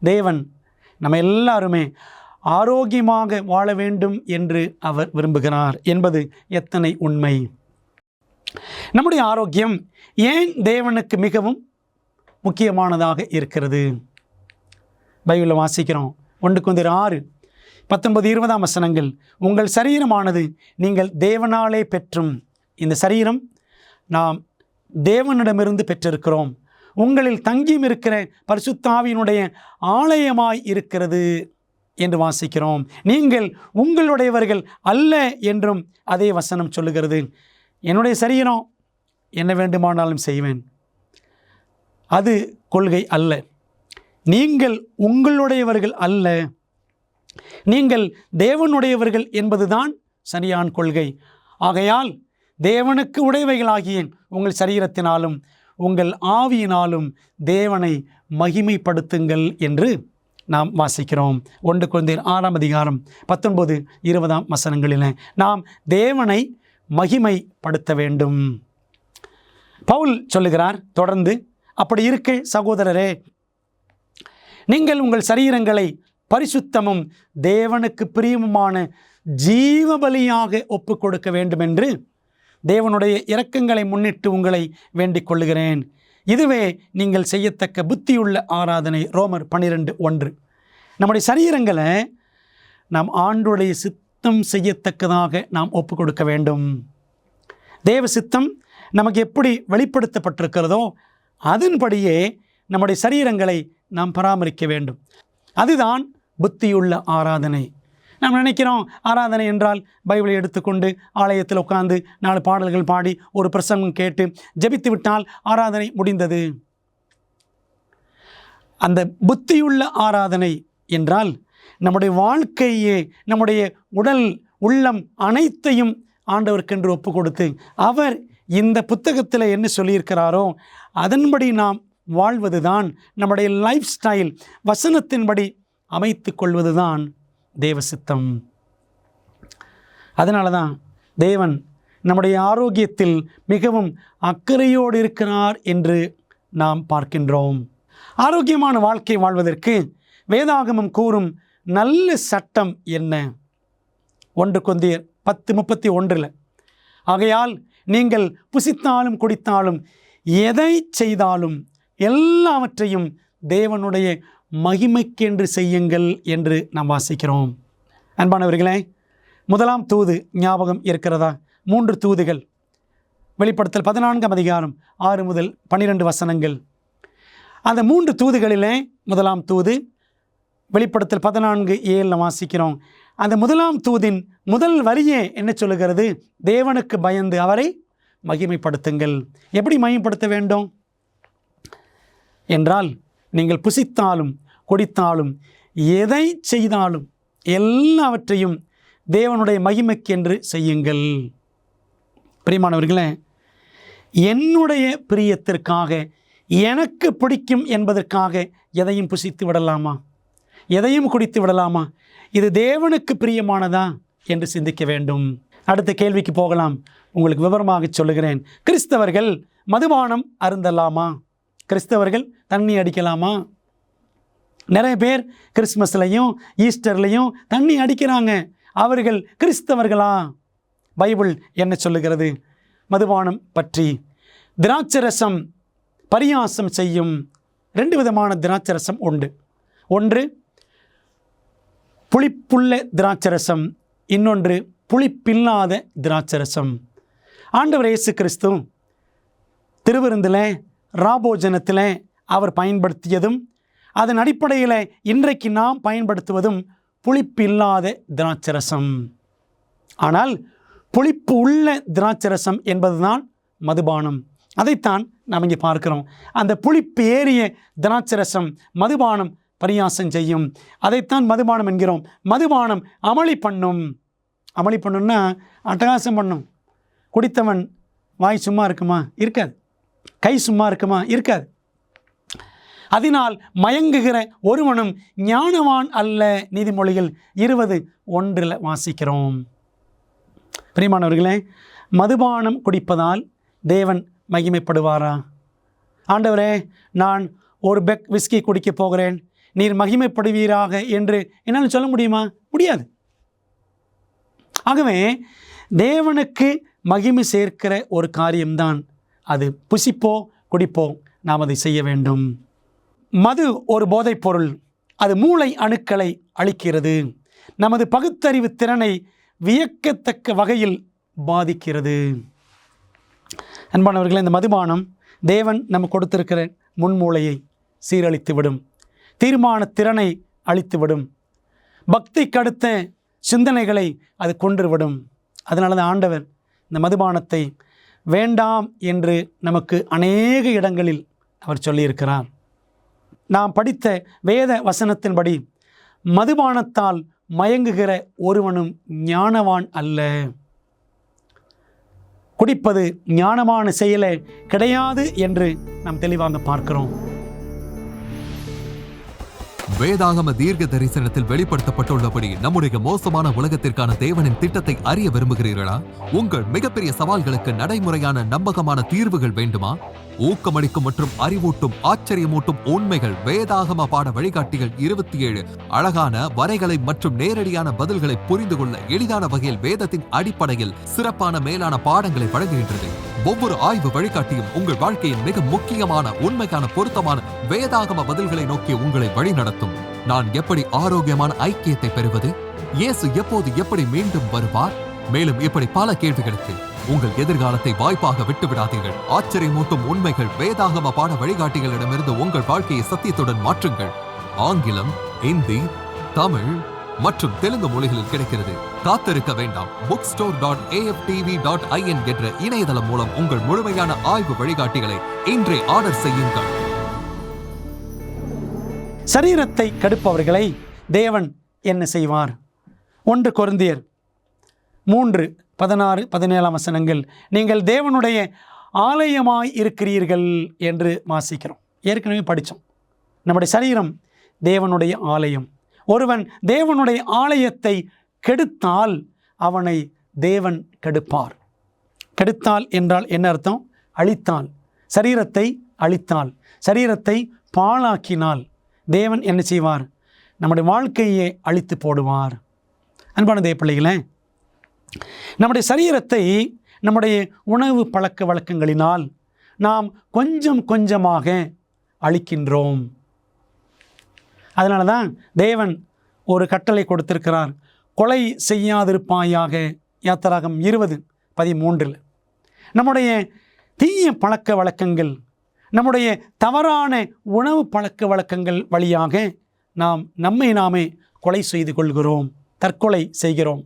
தேவன் நம்ம எல்லாருமே ஆரோக்கியமாக வாழ வேண்டும் என்று அவர் விரும்புகிறார் என்பது எத்தனை உண்மை. நம்முடைய ஆரோக்கியம் ஏன் தேவனுக்கு மிகவும் முக்கியமானதாக இருக்கிறது? பைபிளில் வாசிக்கிறோம். 1 கொரிந்தியர் 6:19-20 வசனங்கள். உங்கள் சரீரமானது நீங்கள் தேவனாலே பெற்றும், இந்த சரீரம் நாம் தேவனிடமிருந்து பெற்றிருக்கிறோம், உங்களில் தங்கியும் இருக்கிற பரிசுத்த ஆவியினுடைய ஆலயமாய் இருக்கிறது என்று வாசிக்கிறோம். நீங்கள் உங்களுடையவர்கள் அல்ல என்றும் அதே வசனம் சொல்லுகிறது. என்னுடைய சரீரம் என்ன வேண்டுமானாலும் செய்வேன், அது கொள்கை அல்ல. நீங்கள் உங்களுடையவர்கள் அல்ல, நீங்கள் தேவனுடையவர்கள் என்பதுதான் சரியான கொள்கை. ஆகையால் தேவனுக்கு உடையவைகளாகிய உங்கள் சரீரத்தினாலும் உங்கள் ஆவியினாலும் தேவனை மகிமைப்படுத்துங்கள் என்று நாம் வாசிக்கிறோம். 1 கொரிந்தியர் 6:19-20 வசனங்களில் நாம் தேவனை மகிமைப்படுத்த வேண்டும். பவுல் சொல்லுகிறார் தொடர்ந்து, அப்படி இருக்க சகோதரரே, நீங்கள் உங்கள் சரீரங்களை பரிசுத்தமும் தேவனுக்கு பிரியமுமான ஜீவபலியாக ஒப்பு கொடுக்க வேண்டும் என்று தேவனுடைய இரக்கங்களை முன்னிட்டு உங்களை வேண்டிக் கொள்ளுகிறேன். இதுவே நீங்கள் செய்யத்தக்க புத்தியுள்ள ஆராதனை. ரோமர் 12:1. நம்முடைய சரீரங்களை நாம் ஆண்டவருடைய சித்தம் செய்யத்தக்கதாக நாம் ஒப்பு கொடுக்க வேண்டும். தேவ சித்தம் நமக்கு எப்படி வெளிப்படுத்தப்பட்டிருக்கிறதோ அதன்படியே நம்முடைய சரீரங்களை நாம் பராமரிக்க வேண்டும். அதுதான் புத்தியுள்ள ஆராதனை. நாம் நினைக்கிறோம் ஆராதனை என்றால் பைபிளை எடுத்துக்கொண்டு ஆலயத்தில் உட்கார்ந்து 4 பாடல்கள் பாடி ஒரு பிரசங்கம் கேட்டு ஜெபித்து விட்டால் ஆராதனை முடிந்தது. அந்த புத்தியுள்ள ஆராதனை என்றால் நம்முடைய வாழ்க்கையே, நம்முடைய உடல் உள்ளம் அனைத்தையும் ஆண்டவருக்கென்று ஒப்பு கொடுத்து அவர் இந்த புத்தகத்தில் என்ன சொல்லியிருக்கிறாரோ அதன்படி நாம் வாழ்வது தான், நம்முடைய லைஃப் ஸ்டைல் வசனத்தின்படி அமைத்து கொள்வது தான் தேவ சித்தம். அதனால தான் தேவன் நம்முடைய ஆரோக்கியத்தில் மிகவும் அக்கறையோடு இருக்கிறார் என்று நாம் பார்க்கின்றோம். ஆரோக்கியமான வாழ்க்கை வாழ்வதற்கு வேதாகமம் கூறும் நல்ல சட்டம் என்ன? 1 கொரிந்தியர் 10:31 ஆகையால் நீங்கள் புசித்தாலும் குடித்தாலும் எதை செய்தாலும் எல்லாவற்றையும் தேவனுடைய மகிமைக்கென்று செய்யுங்கள் என்று நாம் வாசிக்கிறோம். அன்பானவர்களே, 1ஆம் தூது ஞாபகம் இருக்கிறதா? 3 தூதுகள். வெளிப்படுத்தல் 14ஆம் அதிகாரம் 6 முதல் 12 வசனங்கள். அந்த 3 தூதுகளிலே 1ஆம் தூது வெளிப்படுத்தல் 14:7 வாசிக்கிறோம். அந்த 1ஆம் தூதின் முதல் வரியே என்ன சொல்லுகிறது? தேவனுக்கு பயந்து அவரை மகிமைப்படுத்துங்கள். எப்படி மகிமைப்படுத்த வேண்டும் என்றால், நீங்கள் புசித்தாலும் குடித்தாலும் எதை செய்தாலும் எல்லாவற்றையும் தேவனுடைய மகிமைக்கென்று செய்யுங்கள். பிரியமானவர்களே, என்னுடைய பிரியத்திற்காக, எனக்கு பிடிக்கும் என்பதற்காக எதையும் புசித்து விடலாமா? எதையும் குடித்து விடலாமா? இது தேவனுக்கு பிரியமானதா என்று சிந்திக்க வேண்டும். அடுத்த கேள்விக்கு போகலாம். உங்களுக்கு விவரமாக சொல்லுகிறேன். கிறிஸ்தவர்கள் மதுபானம் அருந்தலாமா? கிறிஸ்தவர்கள் தண்ணி அடிக்கலாமா? நிறைய பேர் கிறிஸ்மஸ்லையும் ஈஸ்டர்லையும் தண்ணி அடிக்கிறாங்க. அவர்கள் கிறிஸ்தவர்களா? பைபிள் என்ன சொல்லுகிறது மதுபானம் பற்றி? திராட்சரசம் பரியாசம் செய்யும் 2 விதமான திராட்சரசம் உண்டு. ஒன்று புளிப்புள்ள திராட்சரசம், இன்னொன்று புளிப்பில்லாத திராட்சரசம். ஆண்டவர் இயேசு கிறிஸ்து திருவிருந்தில் ராபோஜனத்தில் அவர் பயன்படுத்தியதும் அதன் அடிப்படையில் இன்றைக்கு நாம் பயன்படுத்துவதும் புளிப்பில்லாத திராட்சரசம். ஆனால் புளிப்பு உள்ள திராட்சரசம் என்பதுதான் மதுபானம். அதைத்தான் நாம் இங்கே பார்க்கிறோம். அந்த புளிப்பு ஏறிய திராட்சரசம் மதுபானம் பரியாசம் செய்யும். அதைத்தான் மதுபானம் என்கிறோம். மதுபானம் அமளி பண்ணும். அமளி பண்ணுன்னா அட்டகாசம் பண்ணும். குடித்தவன் வாய் சும்மா இருக்குமா? இருக்காது. கை சும்மா இருக்குமா? இருக்காது. அதனால் மயங்குகிற ஒருவனும் ஞானவான் அல்ல. நீதிமொழிகள் 20:1 வாசிக்கிறோம். பிரியமானவர்களே, மதுபானம் குடிப்பதால் தேவன் மகிமைப்படுவாரா? ஆண்டவரே, நான் ஒரு பெக் விஸ்கி குடிக்க போகிறேன், நீர் மகிமைப்படுவீராக என்று என்னால் சொல்ல முடியுமா? முடியாது. ஆகவே தேவனுக்கு மகிமை சேர்க்கிற ஒரு காரியம்தான் அது. புசிப்போ குடிப்போ நாம் அதை செய்ய வேண்டும். மது ஒரு போதைப் பொருள். அது மூளை அணுக்களை அழிக்கிறது. நமது பகுத்தறிவு திறனை வியக்கத்தக்க வகையில் பாதிக்கிறது. அன்பானவர்களே, இந்த மதுபானம் தேவன் நம்ம கொடுத்திருக்கிற முன்மூளையை சீரழித்துவிடும். தீர்மான திறனை அழித்துவிடும். பக்திக்கு அடுத்த சிந்தனைகளை அது கொன்றுவிடும். அதனால தான் ஆண்டவர் இந்த மதுபானத்தை வேண்டாம் என்று நமக்கு அநேக இடங்களில் அவர் சொல்லியிருக்கிறார். நாம் படித்த வேத வசனத்தின்படி மதுபானத்தால் மயங்குகிற ஒருவனும் ஞானவான் அல்ல. குடிப்பது ஞானமான செயலே கிடையாது என்று நாம் தெளிவாக பார்க்கிறோம். வேதாகம தீர்க்க தரிசனத்தில் வெளிப்படுத்தப்பட்டுள்ளபடி நம்முடைய மோசமான உலகத்திற்கான தேவனின் திட்டத்தை அறிய விரும்புகிறீர்களா? உங்கள் மிகப்பெரிய சவால்களுக்கு நடைமுறையான நம்பகமான தீர்வுகள் வேண்டுமா? ஊக்கமளிக்கும் மற்றும் அறிவூட்டும் ஆச்சரியமூட்டும் உண்மைகள் வேதாகம பாட வழிகாட்டிகள் 27 அழகான வரைகளை மற்றும் நேரடியான பதில்களை புரிந்து கொள்ள எளிதான வகையில் வேதத்தின் அடிப்படையில் சிறப்பான மேலான பாடங்களை வழங்குகின்றது. ஒவ்வொரு ஆய்வு வழிகாட்டியும் உங்கள் வாழ்க்கையின் மிக முக்கியமான உண்மைக்கான பொருத்தமான வேதாகம பதில்களை நோக்கி உங்களை வழிநடத்தும். நான் எப்படி ஆரோக்கியமான ஐக்கியத்தை பெறுவது? இயேசு எப்போது எப்படி மீண்டும் வருவார்? மேலும் இப்படி பல கேள்விகளுக்கு உங்கள் எதிர்காலத்தை வாய்ப்பாக விட்டுவிடாதீர்கள். ஆச்சரியமூட்டும் உண்மைகள் வேதாகம பாட வழிகாட்டிகளிடமிருந்து உங்கள் வாழ்க்கையை சத்தியத்துடன் மாற்றுங்கள். ஆங்கிலம், இந்தி, தமிழ் மற்றும் தெலுங்கு மொழிகளில் கிடைக்கிறது. காத்திருக்க வேண்டாம். bookstore.aftv.in என்ற இணையதளம் மூலம் உங்கள் முழுமையான ஆய்வு வழிகாட்டிகளை இன்றே ஆர்டர் செய்யுங்கள். சரீரத்தை கெடுப்பவர்களை தேவன் என்ன செய்வார்? 1 கொரிந்தியர் 3:16-17 நீங்கள் தேவனுடைய ஆலயமாய் இருக்கிறீர்கள் என்று வாசிக்கிறோம். ஏற்கனவே படித்தோம். நம்முடைய சரீரம் தேவனுடைய ஆலயம். ஒருவன் தேவனுடைய ஆலயத்தை கெடுத்தால் அவனை தேவன் கெடுப்பார். கெடுத்தால் என்றால் என்ன அர்த்தம்? அழித்தால், சரீரத்தை அழித்தால், சரீரத்தை பாழாக்கினால் தேவன் என்ன செய்வார்? நம்முடைய வாழ்க்கையை அழித்து போடுவார். அன்பான தேவ பிள்ளைகளே, நம்முடைய சரீரத்தை நம்முடைய உணவு பழக்க வழக்கங்களினால் நாம் கொஞ்சம் கொஞ்சமாக அழிக்கின்றோம். அதனால தான் தேவன் ஒரு கட்டளை கொடுத்திருக்கிறார், கொலை செய்யாதிருப்பாயாக. யாத்திராகம் 20:13. நம்முடைய தீய பழக்க வழக்கங்கள், நம்முடைய தவறான உணவு பழக்க வழக்கங்கள் வழியாக நாம் நம்மை நாமே கொலை செய்து கொள்கிறோம், தற்கொலை செய்கிறோம்.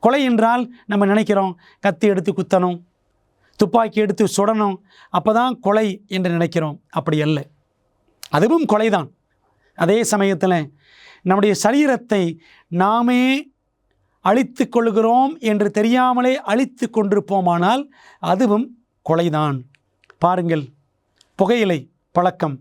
கொலை என்றால் நம்ம நினைக்கிறோம் கத்தி எடுத்து குத்தணும், துப்பாக்கி எடுத்து சுடணும், அப்போ தான் கொலை என்று நினைக்கிறோம். அப்படி அல்ல, அதுவும் கொலைதான். அதே சமயத்தில் நம்முடைய சரீரத்தை நாமே அழித்து கொள்கிறோம் என்று தெரியாமலே அழித்து கொண்டிருப்போமானால் அதுவும் கொலைதான். பாருங்கள், புகையிலை பழக்கம்,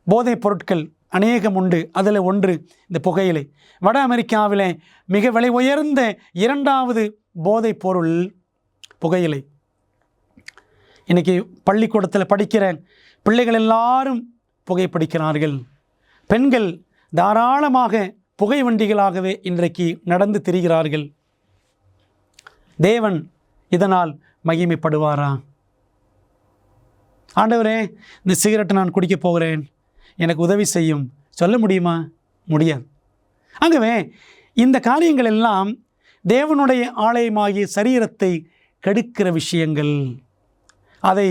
போதைப் பொருட்கள் அநேகம் உண்டு. அதில் ஒன்று இந்த புகையிலை. வட அமெரிக்காவில் மிக விலை உயர்ந்த 2வது போதைப் பொருள் புகையிலை. இன்றைக்கி பள்ளிக்கூடத்தில் படிக்கிற பிள்ளைகள் எல்லாரும் புகைப்பிடிக்கிறார்கள். பெண்கள் தாராளமாக புகை வண்டிகளாகவே இன்றைக்கு நடந்து திரிகிறார்கள். தேவன் இதனால் மகிமைப்படுவாரா? ஆண்டவரே, இந்த சிகரெட்டை நான் குடிக்க போகிறேன், எனக்கு உதவி செய்யும் சொல்ல முடியுமா? முடியாது. ஆகவே இந்த காரியங்கள் எல்லாம் தேவனுடைய ஆலயமாகிய சரீரத்தை கெடுக்கிற விஷயங்கள். அதை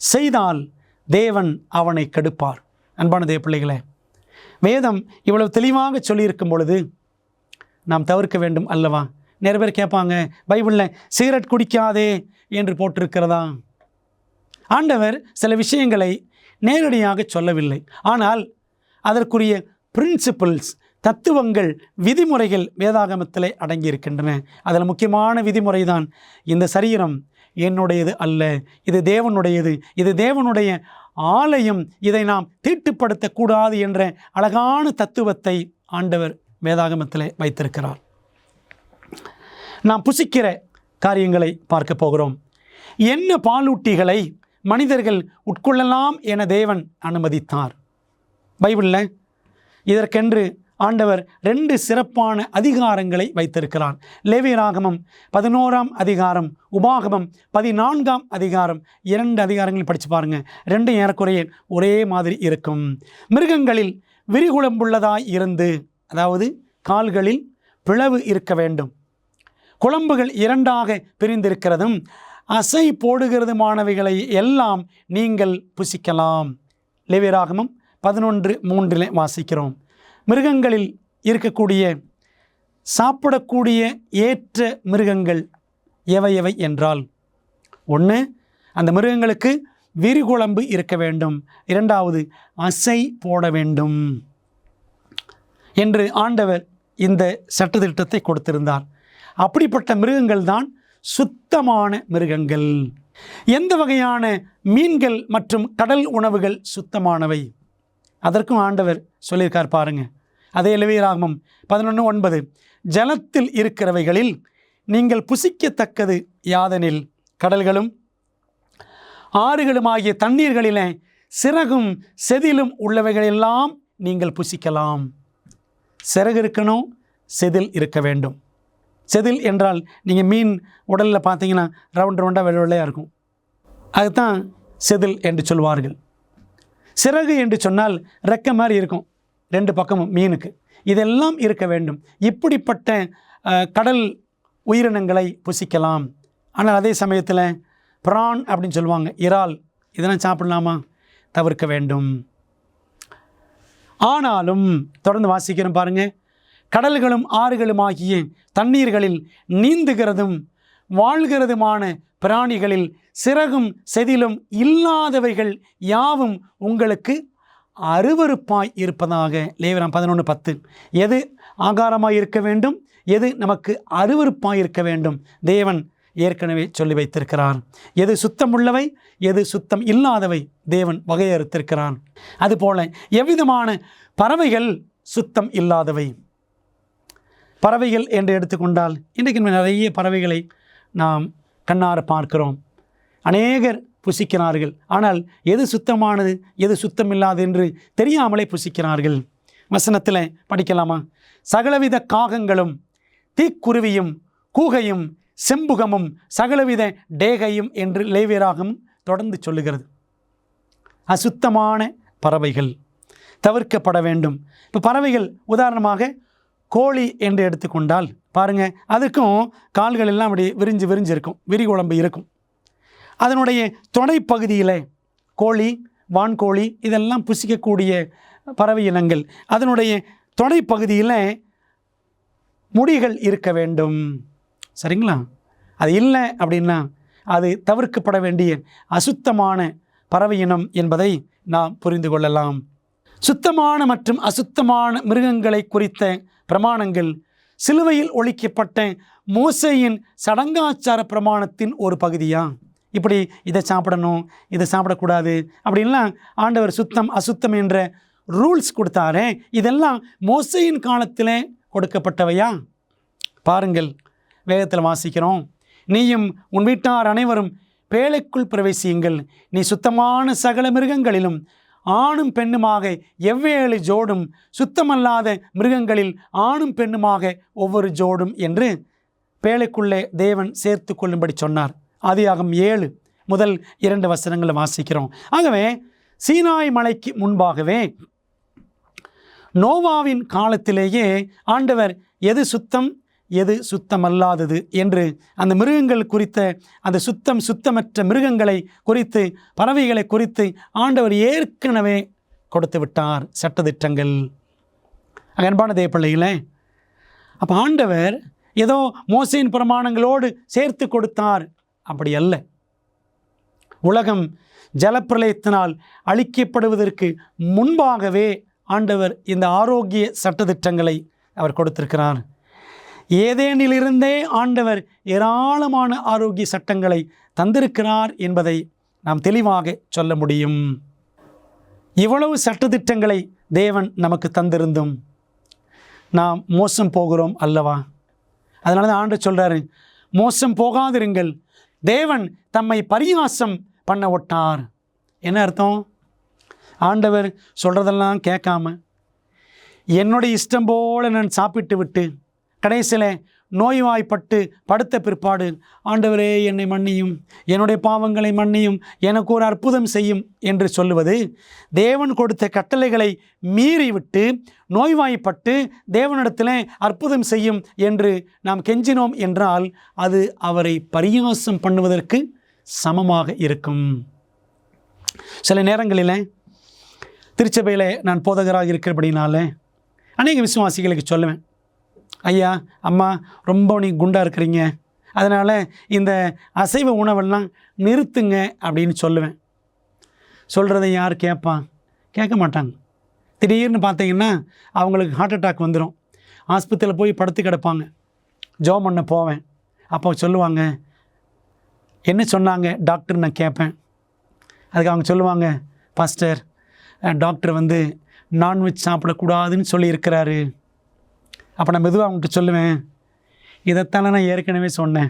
செய்தால் தேவன் அவனை கெடுப்பார். அன்பான தேவ பிள்ளைகளே, வேதம் இவ்வளவு தெளிவாக சொல்லியிருக்கும் பொழுது நாம் தவிர்க்க வேண்டும் அல்லவா? நிறைய பேர் கேட்பாங்க, பைபிளில் சிகரெட் குடிக்காதே என்று போட்டிருக்கிறதா? ஆண்டவர் சில விஷயங்களை நேரடியாக சொல்லவில்லை, ஆனால் அதற்குரிய பிரின்சிபிள்ஸ், தத்துவங்கள், விதிமுறைகள் வேதாகமத்திலே அடங்கியிருக்கின்றன. அதில் முக்கியமான விதிமுறை தான், இந்த சரீரம் என்னுடையது அல்ல, இது தேவனுடையது, இது தேவனுடைய ஆலயம், இதை நாம் தீட்டுப்படுத்தக்கூடாது என்ற அழகான தத்துவத்தை ஆண்டவர் வேதாகமத்திலே வைத்திருக்கிறார். நாம் புசிக்கிற காரியங்களை பார்க்க போகிறோம். என்ன பாலூட்டிகளை மனிதர்கள் உட்கொள்ளலாம் என தேவன் அனுமதித்தார்? பைபிளில் இதற்கென்று ஆண்டவர் 2 சிறப்பான அதிகாரங்களை வைத்திருக்கிறார். லேவியராகமம் 11ஆம் அதிகாரம், உபாகமம் 14ஆம் அதிகாரம். 2 அதிகாரங்கள் படித்து பாருங்கள், 2 ஏறக்குறைய ஒரே மாதிரி இருக்கும். மிருகங்களில் விரிகுளம்புள்ளதாய் இருந்து, அதாவது கால்களில் பிளவு இருக்க வேண்டும், குளம்புகள் 2ஆக பிரிந்திருக்கிறதும் அசை போடுகிறதுமானவைகளை எல்லாம் நீங்கள் புசிக்கலாம். லேவியராகமம் 11:3 வாசிக்கிறோம். மிருகங்களில் இருக்கக்கூடிய சாப்பிடக்கூடிய ஏற்ற மிருகங்கள் எவை எவை என்றால், 1, அந்த மிருகங்களுக்கு விரிகுளம்பு இருக்க வேண்டும், 2வது அசை போட வேண்டும் என்று ஆண்டவர் இந்த சட்டத்திட்டத்தை கொடுத்திருந்தார். அப்படிப்பட்ட மிருகங்கள் தான் சுத்தமான மிருகங்கள். எந்த வகையான மீன்கள் மற்றும் கடல் உணவுகள் சுத்தமானவை? அதற்கும் ஆண்டவர் சொல்லியிருக்கார் பாருங்க. அதே லேவியராகமம் 11:9, ஜலத்தில் இருக்கிறவைகளில் நீங்கள் புசிக்கத்தக்கது யாதெனில் கடல்களும் ஆறுகளும் ஆகிய தண்ணீர்களிலே சிறகும் செதிலும் உள்ளவைகளெல்லாம் நீங்கள் புசிக்கலாம். சிறகு இருக்கணும், செதில் இருக்க வேண்டும். செதில் என்றால் நீங்கள் மீன் உடலில் பார்த்தீங்கன்னா ரவுண்டாக வெள்ளையாக இருக்கும், அதுதான் செதில் என்று சொல்வார்கள். சிறகு என்று சொன்னால் ரெக்க மாதிரி இருக்கும் 2 பக்கமும் மீனுக்கு. இதெல்லாம் இருக்க வேண்டும். இப்படிப்பட்ட கடல் உயிரினங்களை புசிக்கலாம். ஆனால் அதே சமயத்தில் பிரான் அப்படின்னு சொல்லுவாங்க, இறால், இதெல்லாம் சாப்பிடலாமா? தவிர்க்க வேண்டும். ஆனாலும் தொடர்ந்து வாசிக்கிறோம் பாருங்க. கடல்களும் ஆறுகளும் ஆகிய தண்ணீர்களில் நீந்துகிறதும் வாழ்கிறதுமான பிராணிகளில் சிறகும் செதிலும் இல்லாதவைகள் யாவும் உங்களுக்கு அருவருப்பாய் இருப்பதாக. லேவியராகமம் 11:10. எது ஆகாரமாய் இருக்க வேண்டும், எது நமக்கு அருவருப்பாய் இருக்க வேண்டும், தேவன் ஏற்கனவே சொல்லி வைத்திருக்கிறார். எது சுத்தமுள்ளவை, எது சுத்தம் இல்லாதவை தேவன் வகையறுத்திருக்கிறான். அதுபோல எவ்விதமான பறவைகள் சுத்தம் இல்லாதவை. பறவைகள் என்று எடுத்துக்கொண்டால் இன்றைக்கு நிறைய பறவைகளை நாம் கண்ணார பார்க்கிறோம். அநேகர் புசிக்கிறார்கள். ஆனால் எது சுத்தமானது எது சுத்தமில்லாது என்று தெரியாமலே புசிக்கிறார்கள். வசனத்தில் படிக்கலாமா? சகலவித காகங்களும் தீக்குருவியும் கூகையும் செம்புகமும் சகலவித டேகையும் என்று லேவியராகமம் தொடர்ந்து சொல்லுகிறது. அசுத்தமான பறவைகள் தவிர்க்கப்பட வேண்டும். இப்போ பறவைகள் உதாரணமாக கோழி என்று எடுத்துக்கொண்டால் பாருங்கள், அதுக்கும் கால்கள் எல்லாம் அப்படி விரிஞ்சு இருக்கும், விரிகுழம்பு இருக்கும். அதனுடைய தொடைப்பகுதியில் கோழி, வான்கோழி இதெல்லாம் புசிக்கக்கூடிய பறவை இனங்கள். அதனுடைய தொடைப்பகுதியில் முடிகள் இருக்க வேண்டும். சரிங்களா? அது இல்லை அப்படின்னா அது தவிர்க்கப்பட வேண்டிய அசுத்தமான பறவை இனம் என்பதை நாம் புரிந்து கொள்ளலாம். சுத்தமான மற்றும் அசுத்தமான மிருகங்களை குறித்த பிரமாணங்கள் சிலுவையில் ஒழிக்கப்பட்ட மோசேயின் சடங்காச்சார பிரமாணத்தின் ஒரு பகுதியா? இப்படி இதை சாப்பிடணும், இதை சாப்பிடக்கூடாது அப்படின்லாம் ஆண்டவர் சுத்தம் அசுத்தம் என்ற ரூல்ஸ் கொடுத்தாரே, இதெல்லாம் மோசேயின் காலத்தில் கொடுக்கப்பட்டவையா? பாருங்கள், வேதத்தில் வாசிக்கிறோம், நீயும் உன் வீட்டார் அனைவரும் பேழைக்குள் பிரவேசியுங்கள். நீ சுத்தமான சகல மிருகங்களிலும் ஆணும் பெண்ணுமாக எவ்வேழு ஜோடும், சுத்தமல்லாத மிருகங்களில் ஆணும் பெண்ணுமாக ஒவ்வொரு ஜோடும் என்று பேழைக்குள்ளே தேவன் சேர்த்து கொள்ளும்படி சொன்னார். ஆதியாகமம் 7 முதல் 2 வசனங்களை வாசிக்கிறோம். ஆகவே சீனாய் மலைக்கு முன்பாகவே நோவாவின் காலத்திலேயே ஆண்டவர் எது சுத்தம் எது சுத்தமல்லாதது என்று அந்த மிருகங்கள் குறித்த அந்த சுத்தமற்ற மிருகங்களை குறித்து பறவைகளை குறித்து ஆண்டவர் ஏற்கனவே கொடுத்து விட்டார் சட்டதிட்டங்கள். அன்பான தேவப்பிள்ளைகளே, அப்போ ஆண்டவர் ஏதோ மோசேயின் பிரமாணங்களோடு சேர்த்து கொடுத்தார் அப்படி அல்ல. உலகம் ஜலப்பிரளயத்தினால் அழிக்கப்படுவதற்கு முன்பாகவே ஆண்டவர் இந்த ஆரோக்கிய சட்டதிட்டங்களை அவர் கொடுத்திருக்கிறார். ஏதேனிலிருந்தே ஆண்டவர் ஏராளமான ஆரோக்கிய சட்டங்களை தந்திருக்கிறார் என்பதை நாம் தெளிவாக சொல்ல முடியும். இவ்வளவு சட்டதிட்டங்களை தேவன் நமக்கு தந்திருந்தும் நாம் மோசம் போகிறோம் அல்லவா? அதனால தான் ஆண்டவர் சொல்கிறாரு, மோசம் போகாதிருங்கள், தேவன் தம்மை பரியாசம் பண்ண ஒட்டார். என்ன அர்த்தம்? ஆண்டவர் சொல்கிறதெல்லாம் கேட்காம என்னுடைய இஷ்டம் போல் நான் சாப்பிட்டு விட்டு கடைசியில் நோய்வாய்ப்பட்டு படுத்த பிற்பாடு, ஆண்டவரே என்னை மன்னியும், என்னுடைய பாவங்களை மன்னியும், எனக்கு ஒரு அற்புதம் செய்யும் என்று சொல்லுவது, தேவன் கொடுத்த கட்டளைகளை மீறிவிட்டு நோய்வாய்ப்பட்டு தேவனிடத்தில் அற்புதம் செய்யும் என்று நாம் கெஞ்சினோம் என்றால் அது அவரை பரியாசம் பண்ணுவதற்கு சமமாக இருக்கும். சில நேரங்களில் திருச்சபையில் நான் போதகராக இருக்கிறபடினால அநேக விசுவாசிகளுக்கு சொல்லுவேன், ஐயா அம்மா ரொம்ப நீ குண்டாக இருக்கிறீங்க, அதனால் இந்த அசைவ உணவெல்லாம் நிறுத்துங்க அப்படின்னு சொல்லுவேன். சொல்கிறதை யார் கேட்பான்? கேட்க மாட்டாங்க. திடீர்னு பார்த்தீங்கன்னா அவங்களுக்கு ஹார்ட் அட்டாக் வந்துடும். ஆஸ்பத்திரியில் போய் படுத்து கிடப்பாங்க. ஜெபம் பண்ண போவேன். அப்போ சொல்லுவாங்க, என்ன சொன்னாங்க டாக்டர்? நான் கேட்பேன். அதுக்கு அவங்க சொல்லுவாங்க, பாஸ்டர் டாக்டர் நான்வெஜ் சாப்பிடக்கூடாதுன்னு சொல்லியிருக்கிறாரு. அப்போ நான் மெதுவாக அவங்ககிட்ட சொல்லுவேன், இதைத்தானே நான் ஏற்கனவே சொன்னேன்.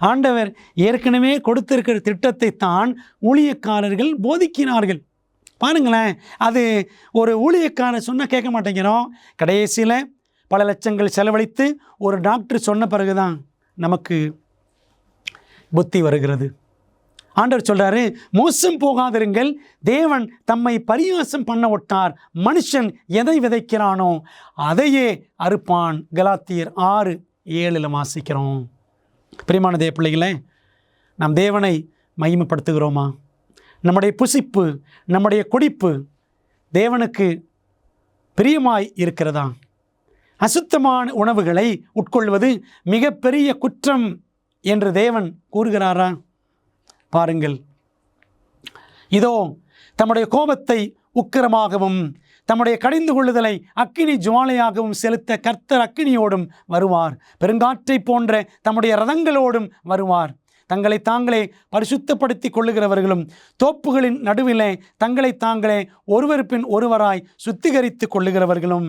ஆண்டவர் ஏற்கனவே கொடுத்திருக்கிற திட்டத்தை தான் ஊழியக்காரர்கள் போதிக்கிறார்கள். பாருங்களேன், அது ஒரு ஊழியக்காரர் சொன்னால் கேட்க மாட்டேங்கிறோம். கடைசியில் பல லட்சங்கள் செலவழித்து ஒரு டாக்டர் சொன்ன பிறகு தான் நமக்கு புத்தி வருகிறது. ஆண்டவர் சொல்கிறாரு, மோசம் போகாதிருங்கள், தேவன் தம்மை பரியாசம் பண்ண ஒட்டார். மனுஷன் எதை விதைக்கிறானோ அதையே அறுப்பான். கலாத்தியர் 6:7 வாசிக்கிறோம். பிரியமான தேவ பிள்ளைகளே, நாம் தேவனை மகிமைப்படுத்துகிறோமா? நம்முடைய புசிப்பு, நம்முடைய குடிப்பு தேவனுக்கு பிரியமாய் இருக்கிறதா? அசுத்தமான உணவுகளை உட்கொள்வது மிகப்பெரிய குற்றம் என்று தேவன் கூறுகிறாரா? பாருங்கள், இதோ தம்முடைய கோபத்தை உக்கிரமாகவும் தம்முடைய கடிந்து கொள்ளுதலை அக்கினி ஜுவாலையாகவும் செலுத்த கர்த்தர் அக்கினியோடும் வருவார். பெருங்காற்றை போன்ற தம்முடைய ரதங்களோடும் வருவார். தங்களை தாங்களே பரிசுத்தப்படுத்தி கொள்ளுகிறவர்களும் தோப்புகளின் நடுவிலே தங்களை தாங்களே ஒருவர் பின் ஒருவராய் சுத்திகரித்து கொள்ளுகிறவர்களும்.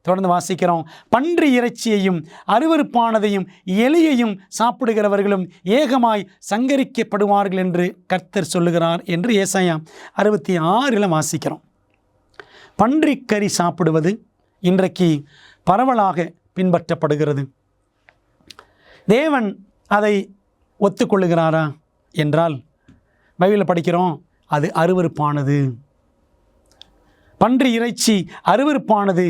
தொடர்ந்து வாசிக்கிறோம். பன்றி இறைச்சியையும் அருவருப்பானதையும் எலியையும் சாப்பிடுகிறவர்களும் ஏகமாய் சங்கரிக்கப்படுவார்கள் என்று கர்த்தர் சொல்லுகிறார் என்று ஏசாயா 66 வாசிக்கிறோம். பன்றிக்கறி சாப்பிடுவது இன்றைக்கு பரவலாக பின்பற்றப்படுகிறது. தேவன் அதை ஒத்துக்கொள்ளுகிறாரா என்றால் பைபிளில் படிக்கிறோம், அது அருவருப்பானது. பன்றி இறைச்சி அருவருப்பானது,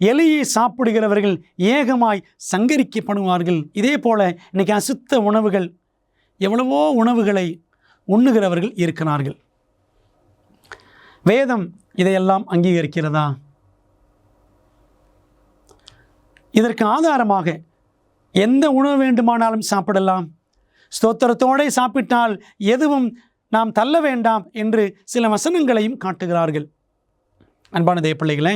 எலியை சாப்பிடுகிறவர்கள் ஏகமாய் சங்கரிக்கப்படுவார்கள். இதே போல இன்றைக்கி அசுத்த உணவுகள், எவ்வளவோ உணவுகளை உண்ணுகிறவர்கள் இருக்கிறார்கள். வேதம் இதையெல்லாம் அங்கீகரிக்கிறதா? இதற்கு ஆதாரமாக எந்த உணவு வேண்டுமானாலும் சாப்பிடலாம், ஸ்தோத்திரத்தோடு சாப்பிட்டால் எதுவும் நாம் தள்ள வேண்டாம் என்று சில வசனங்களையும் காட்டுகிறார்கள். அன்பான தேவ பிள்ளைகளே,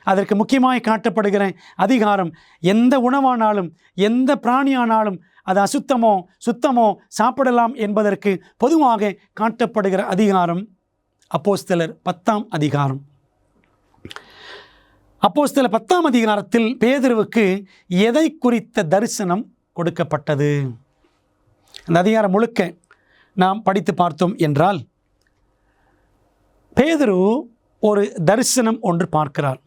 அதற்கு முக்கியமாய் காட்டப்படுகிற அதிகாரம் எந்த உணவானாலும் எந்த பிராணியானாலும் அது அசுத்தமோ சுத்தமோ சாப்பிடலாம் என்பதற்கு பொதுவாக காட்டப்படுகிற அதிகாரம் அப்போஸ்தலர் 10ஆம் அதிகாரம். அப்போஸ்தலர் 10ஆம் அதிகாரத்தில் பேதுருவுக்கு எதை குறித்த தரிசனம் கொடுக்கப்பட்டது? அந்த அதிகாரம் முழுக்க நாம் படித்து பார்த்தோம் என்றால், பேதுரு ஒரு தரிசனம் ஒன்று பார்க்கிறார்.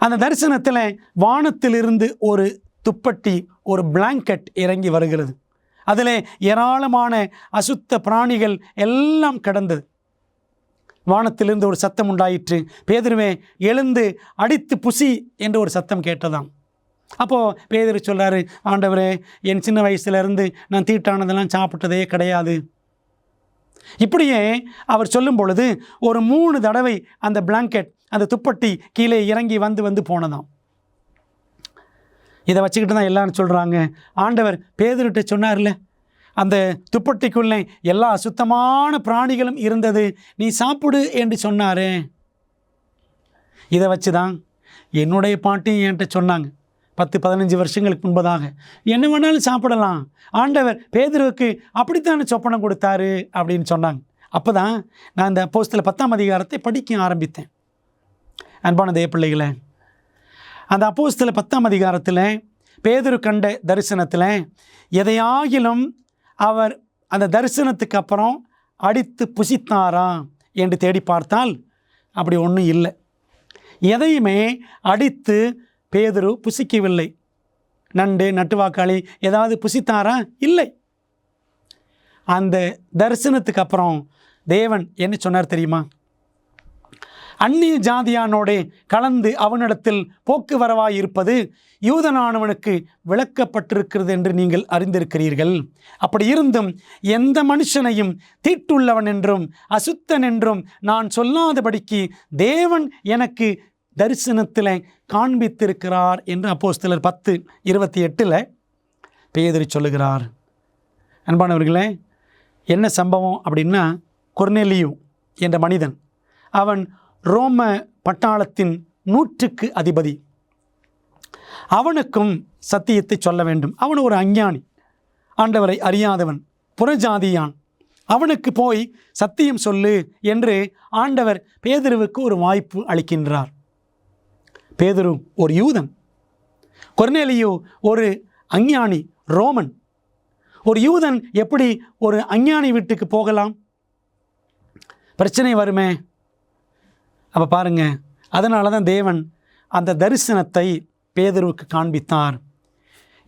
அந்த தரிசனத்தில் வானத்திலிருந்து ஒரு துப்பட்டி, ஒரு பிளாங்கெட் இறங்கி வருகிறது. அதில் ஏராளமான அசுத்த பிராணிகள் எல்லாம் கிடந்தது. வானத்திலிருந்து ஒரு சத்தம் உண்டாயிற்று, பேதுருவே எழுந்து அடித்து புசி என்று ஒரு சத்தம் கேட்டதாம். அப்போது பேதுரு சொல்கிறாரு, ஆண்டவரே, என் சின்ன வயசுலேருந்து நான் தீட்டானதெல்லாம் சாப்பிட்டதே கிடையாது. இப்படியே அவர் சொல்லும் பொழுது ஒரு 3 தடவை அந்த பிளாங்கெட், அந்த துப்பட்டி கீழே இறங்கி வந்து போனதாம். இதை வச்சுக்கிட்டு தான் எல்லாரும் சொல்கிறாங்க, ஆண்டவர் பேதுருட்ட சொன்னார்ல, அந்த துப்பட்டிக்குள்ளே எல்லா சுத்தமான பிராணிகளும் இருந்தது, நீ சாப்பிடு என்று சொன்னாரே. இதை வச்சு தான் என்னுடைய பாட்டியும் என்கிட்ட சொன்னாங்க 10-15 வருஷங்களுக்கு முன்பதாக, என்ன வேணாலும் சாப்பிடலாம், ஆண்டவர் பேதுருவுக்கு அப்படித்தானே சொப்பனம் கொடுத்தாரு அப்படின்னு சொன்னாங்க. அப்போ தான் நான் இந்த அப்போஸ்தலர் 10ஆம் அதிகாரத்தை படிக்க ஆரம்பித்தேன். அன்பான தேவ பிள்ளைகளே, அந்த அப்போஸ்தலர் 10ஆம் அதிகாரத்தில் பேதுரு கண்ட தரிசனத்தில் எதையாகிலும் அவர் அந்த தரிசனத்துக்கு அப்புறம் அடித்து புசித்தாரா என்று தேடி பார்த்தால் அப்படி ஒன்றும் இல்லை. எதையுமே அடித்து பேதுரு புசிக்கவில்லை. நண்டு, நட்டுவாக்காளி ஏதாவது புசித்தாரா? இல்லை. அந்த தரிசனத்துக்கு அப்புறம் தேவன் என்ன சொன்னார் தெரியுமா? அந்நிய ஜாதியானோடே கலந்து அவனிடத்தில் போக்குவரவாய் இருப்பது யூதனானவனுக்கு விளக்கப்பட்டிருக்கிறது என்று நீங்கள் அறிந்திருக்கிறீர்கள். அப்படி இருந்தும் எந்த மனுஷனையும் தீட்டுள்ளவன் என்றும் அசுத்தன் என்றும் நான் சொல்லாதபடிக்கு தேவன் எனக்கு தரிசனத்தில் காண்பித்திருக்கிறார் என்று அப்போஸ்தலர் 10:28 பேதுரு சொல்லுகிறார். அன்பானவர்களே, என்ன சம்பவம் அப்படின்னா, கொர்நேலியு என்ற மனிதன், அவன் ரோம பட்டாளத்தின் 100க்கு அதிபதி. அவனுக்கும் சத்தியத்தை சொல்ல வேண்டும். அவன் ஒரு அஞ்ஞானி, ஆண்டவரை அறியாதவன், புறஜாதியான். அவனுக்கு போய் சத்தியம் சொல்லு என்று ஆண்டவர் பேதுருவுக்கு ஒரு வாய்ப்பு அளிக்கின்றார். பேதுரு ஒரு யூதன், கொர்நேலியு ஒரு அஞ்ஞானி, ரோமன். ஒரு யூதன் எப்படி ஒரு அஞ்ஞானி வீட்டுக்கு போகலாம்? பிரச்சனை வருமே. அப்போ பாருங்க, அதனால தான் தேவன் அந்த தரிசனத்தை பேதுருவுக்கு காண்பித்தார்.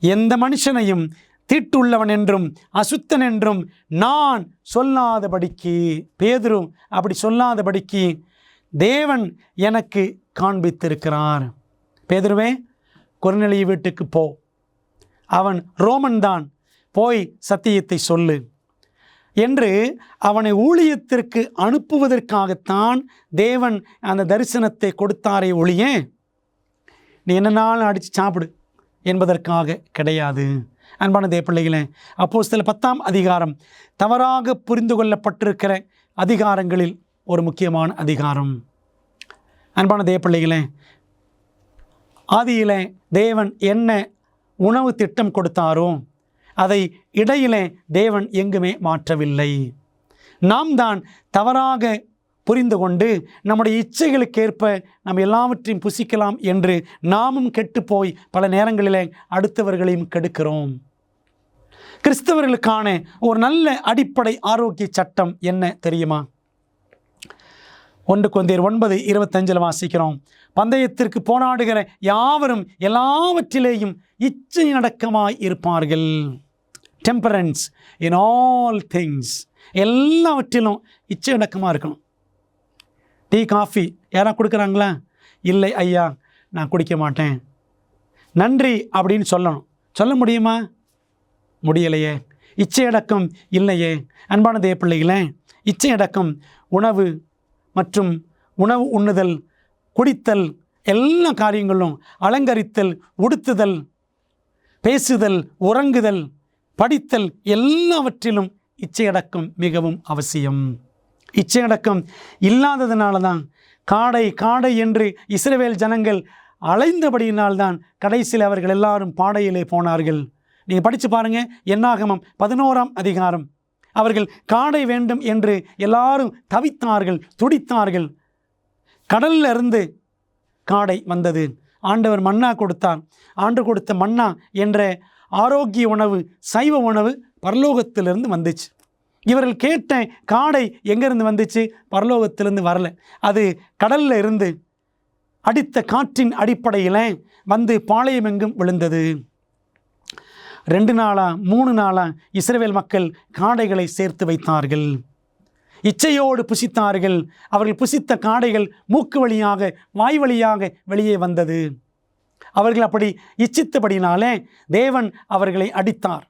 எந்த மனுஷனையும் தீட்டுள்ளவன் என்றும் அசுத்தன் என்றும் நான் சொல்லாதபடிக்கு, பேதுரு அப்படி சொல்லாதபடிக்கு தேவன் எனக்கு காண்பித்திருக்கிறார். பேதுருவே, கொர்நேலியு வீட்டுக்கு போ, அவன் ரோமன் தான், போய் சத்தியத்தை சொல்லு என்று அவனை ஊழியத்திற்கு அனுப்புவதற்காகத்தான் தேவன் அந்த தரிசனத்தை கொடுத்தாரே ஒழிய நீ என்னன்னாலும் அடித்து சாப்பிடு என்பதற்காக கிடையாது. அன்பான தேவ பிள்ளைகளே, அப்போஸ்தலர் 10ஆம் அதிகாரம் தவறாக புரிந்து கொள்ளப்பட்டிருக்கிற அதிகாரங்களில் ஒரு முக்கியமான அதிகாரம். அன்பான தேவ பிள்ளைகளே, ஆதியிலே தேவன் என்ன உணவு திட்டம் கொடுத்தாரோ அதை இடையிலே தேவன் எங்குமே மாற்றவில்லை. நாம் தான் தவறாக புரிந்து கொண்டு நம்முடைய இச்சைகளுக்கேற்ப நாம் எல்லாவற்றையும் புசிக்கலாம் என்று நாமும் கெட்டுப்போய் பல நேரங்களிலே அடுத்தவர்களையும் கெடுக்கிறோம். கிறிஸ்தவர்களுக்கான ஒரு நல்ல அடிப்படை ஆரோக்கிய சட்டம் என்ன தெரியுமா? 1 கொரிந்தியர் 9:25 வாசிக்கிறோம். பந்தயத்திற்கு போராடுகிற யாவரும் எல்லாவற்றிலேயும் இச்சை அடக்கமாய் இருப்பார்கள். Temperance in all things. எல்லாவற்றிலும் இச்சை அடக்கமாக இருக்கணும். டீ காஃபி யாராவது கொடுக்குறாங்களா? இல்லை ஐயா, நான் குடிக்க மாட்டேன். நன்றி அப்படின்னு சொல்லணும். சொல்ல முடியுமா? முடியலையே. இச்சையடக்கம் இல்லையே. அன்பான தேவ பிள்ளைகளே, இச்சையடக்கம் உணவு மற்றும் உணவு உண்ணுதல், குடித்தல், எல்லா காரியங்களும், அலங்கரித்தல், உடுத்துதல், பேசுதல், உறங்குதல், படித்தல், எல்லாவற்றிலும் இச்சையடக்கம் மிகவும் அவசியம். இச்சையடக்கம் இல்லாததுனால தான் காடை காடை என்று இஸ்ரவேல் ஜனங்கள் அலைந்தபடியினால்தான் கடைசியில் அவர்கள் எல்லாரும் பாடையிலே போனார்கள். நீங்கள் படித்து பாருங்கள், என்னாகமம் 11ஆம் அதிகாரம். அவர்கள் காடை வேண்டும் என்று எல்லாரும் தவித்தார்கள், துடித்தார்கள். கடல்ல இருந்து காடை வந்தது. ஆண்டவர் மன்னா கொடுத்தார். ஆண்டு கொடுத்த மன்னா என்ற ஆரோக்கிய உணவு, சைவ உணவு பரலோகத்திலிருந்து வந்துச்சு. இவர்கள் கேட்ட காடை எங்கேருந்து வந்துச்சு? பரலோகத்திலிருந்து வரல. அது கடல்ல இருந்து அடித்த காற்றின் அடிப்படையில் வந்து பாளையம் எங்கும் விழுந்தது. 2 நாளா 3 நாளா இஸ்ரவேல் மக்கள் காடைகளை சேர்த்து வைத்தார்கள். இச்சையோடு புசித்தார்கள். அவர்கள் புசித்த காடைகள் மூக்கு வழியாக, வாய் வழியாக வெளியே வந்தது. அவர்கள் அப்படி இச்சித்தபடினாலே தேவன் அவர்களை அடித்தார்.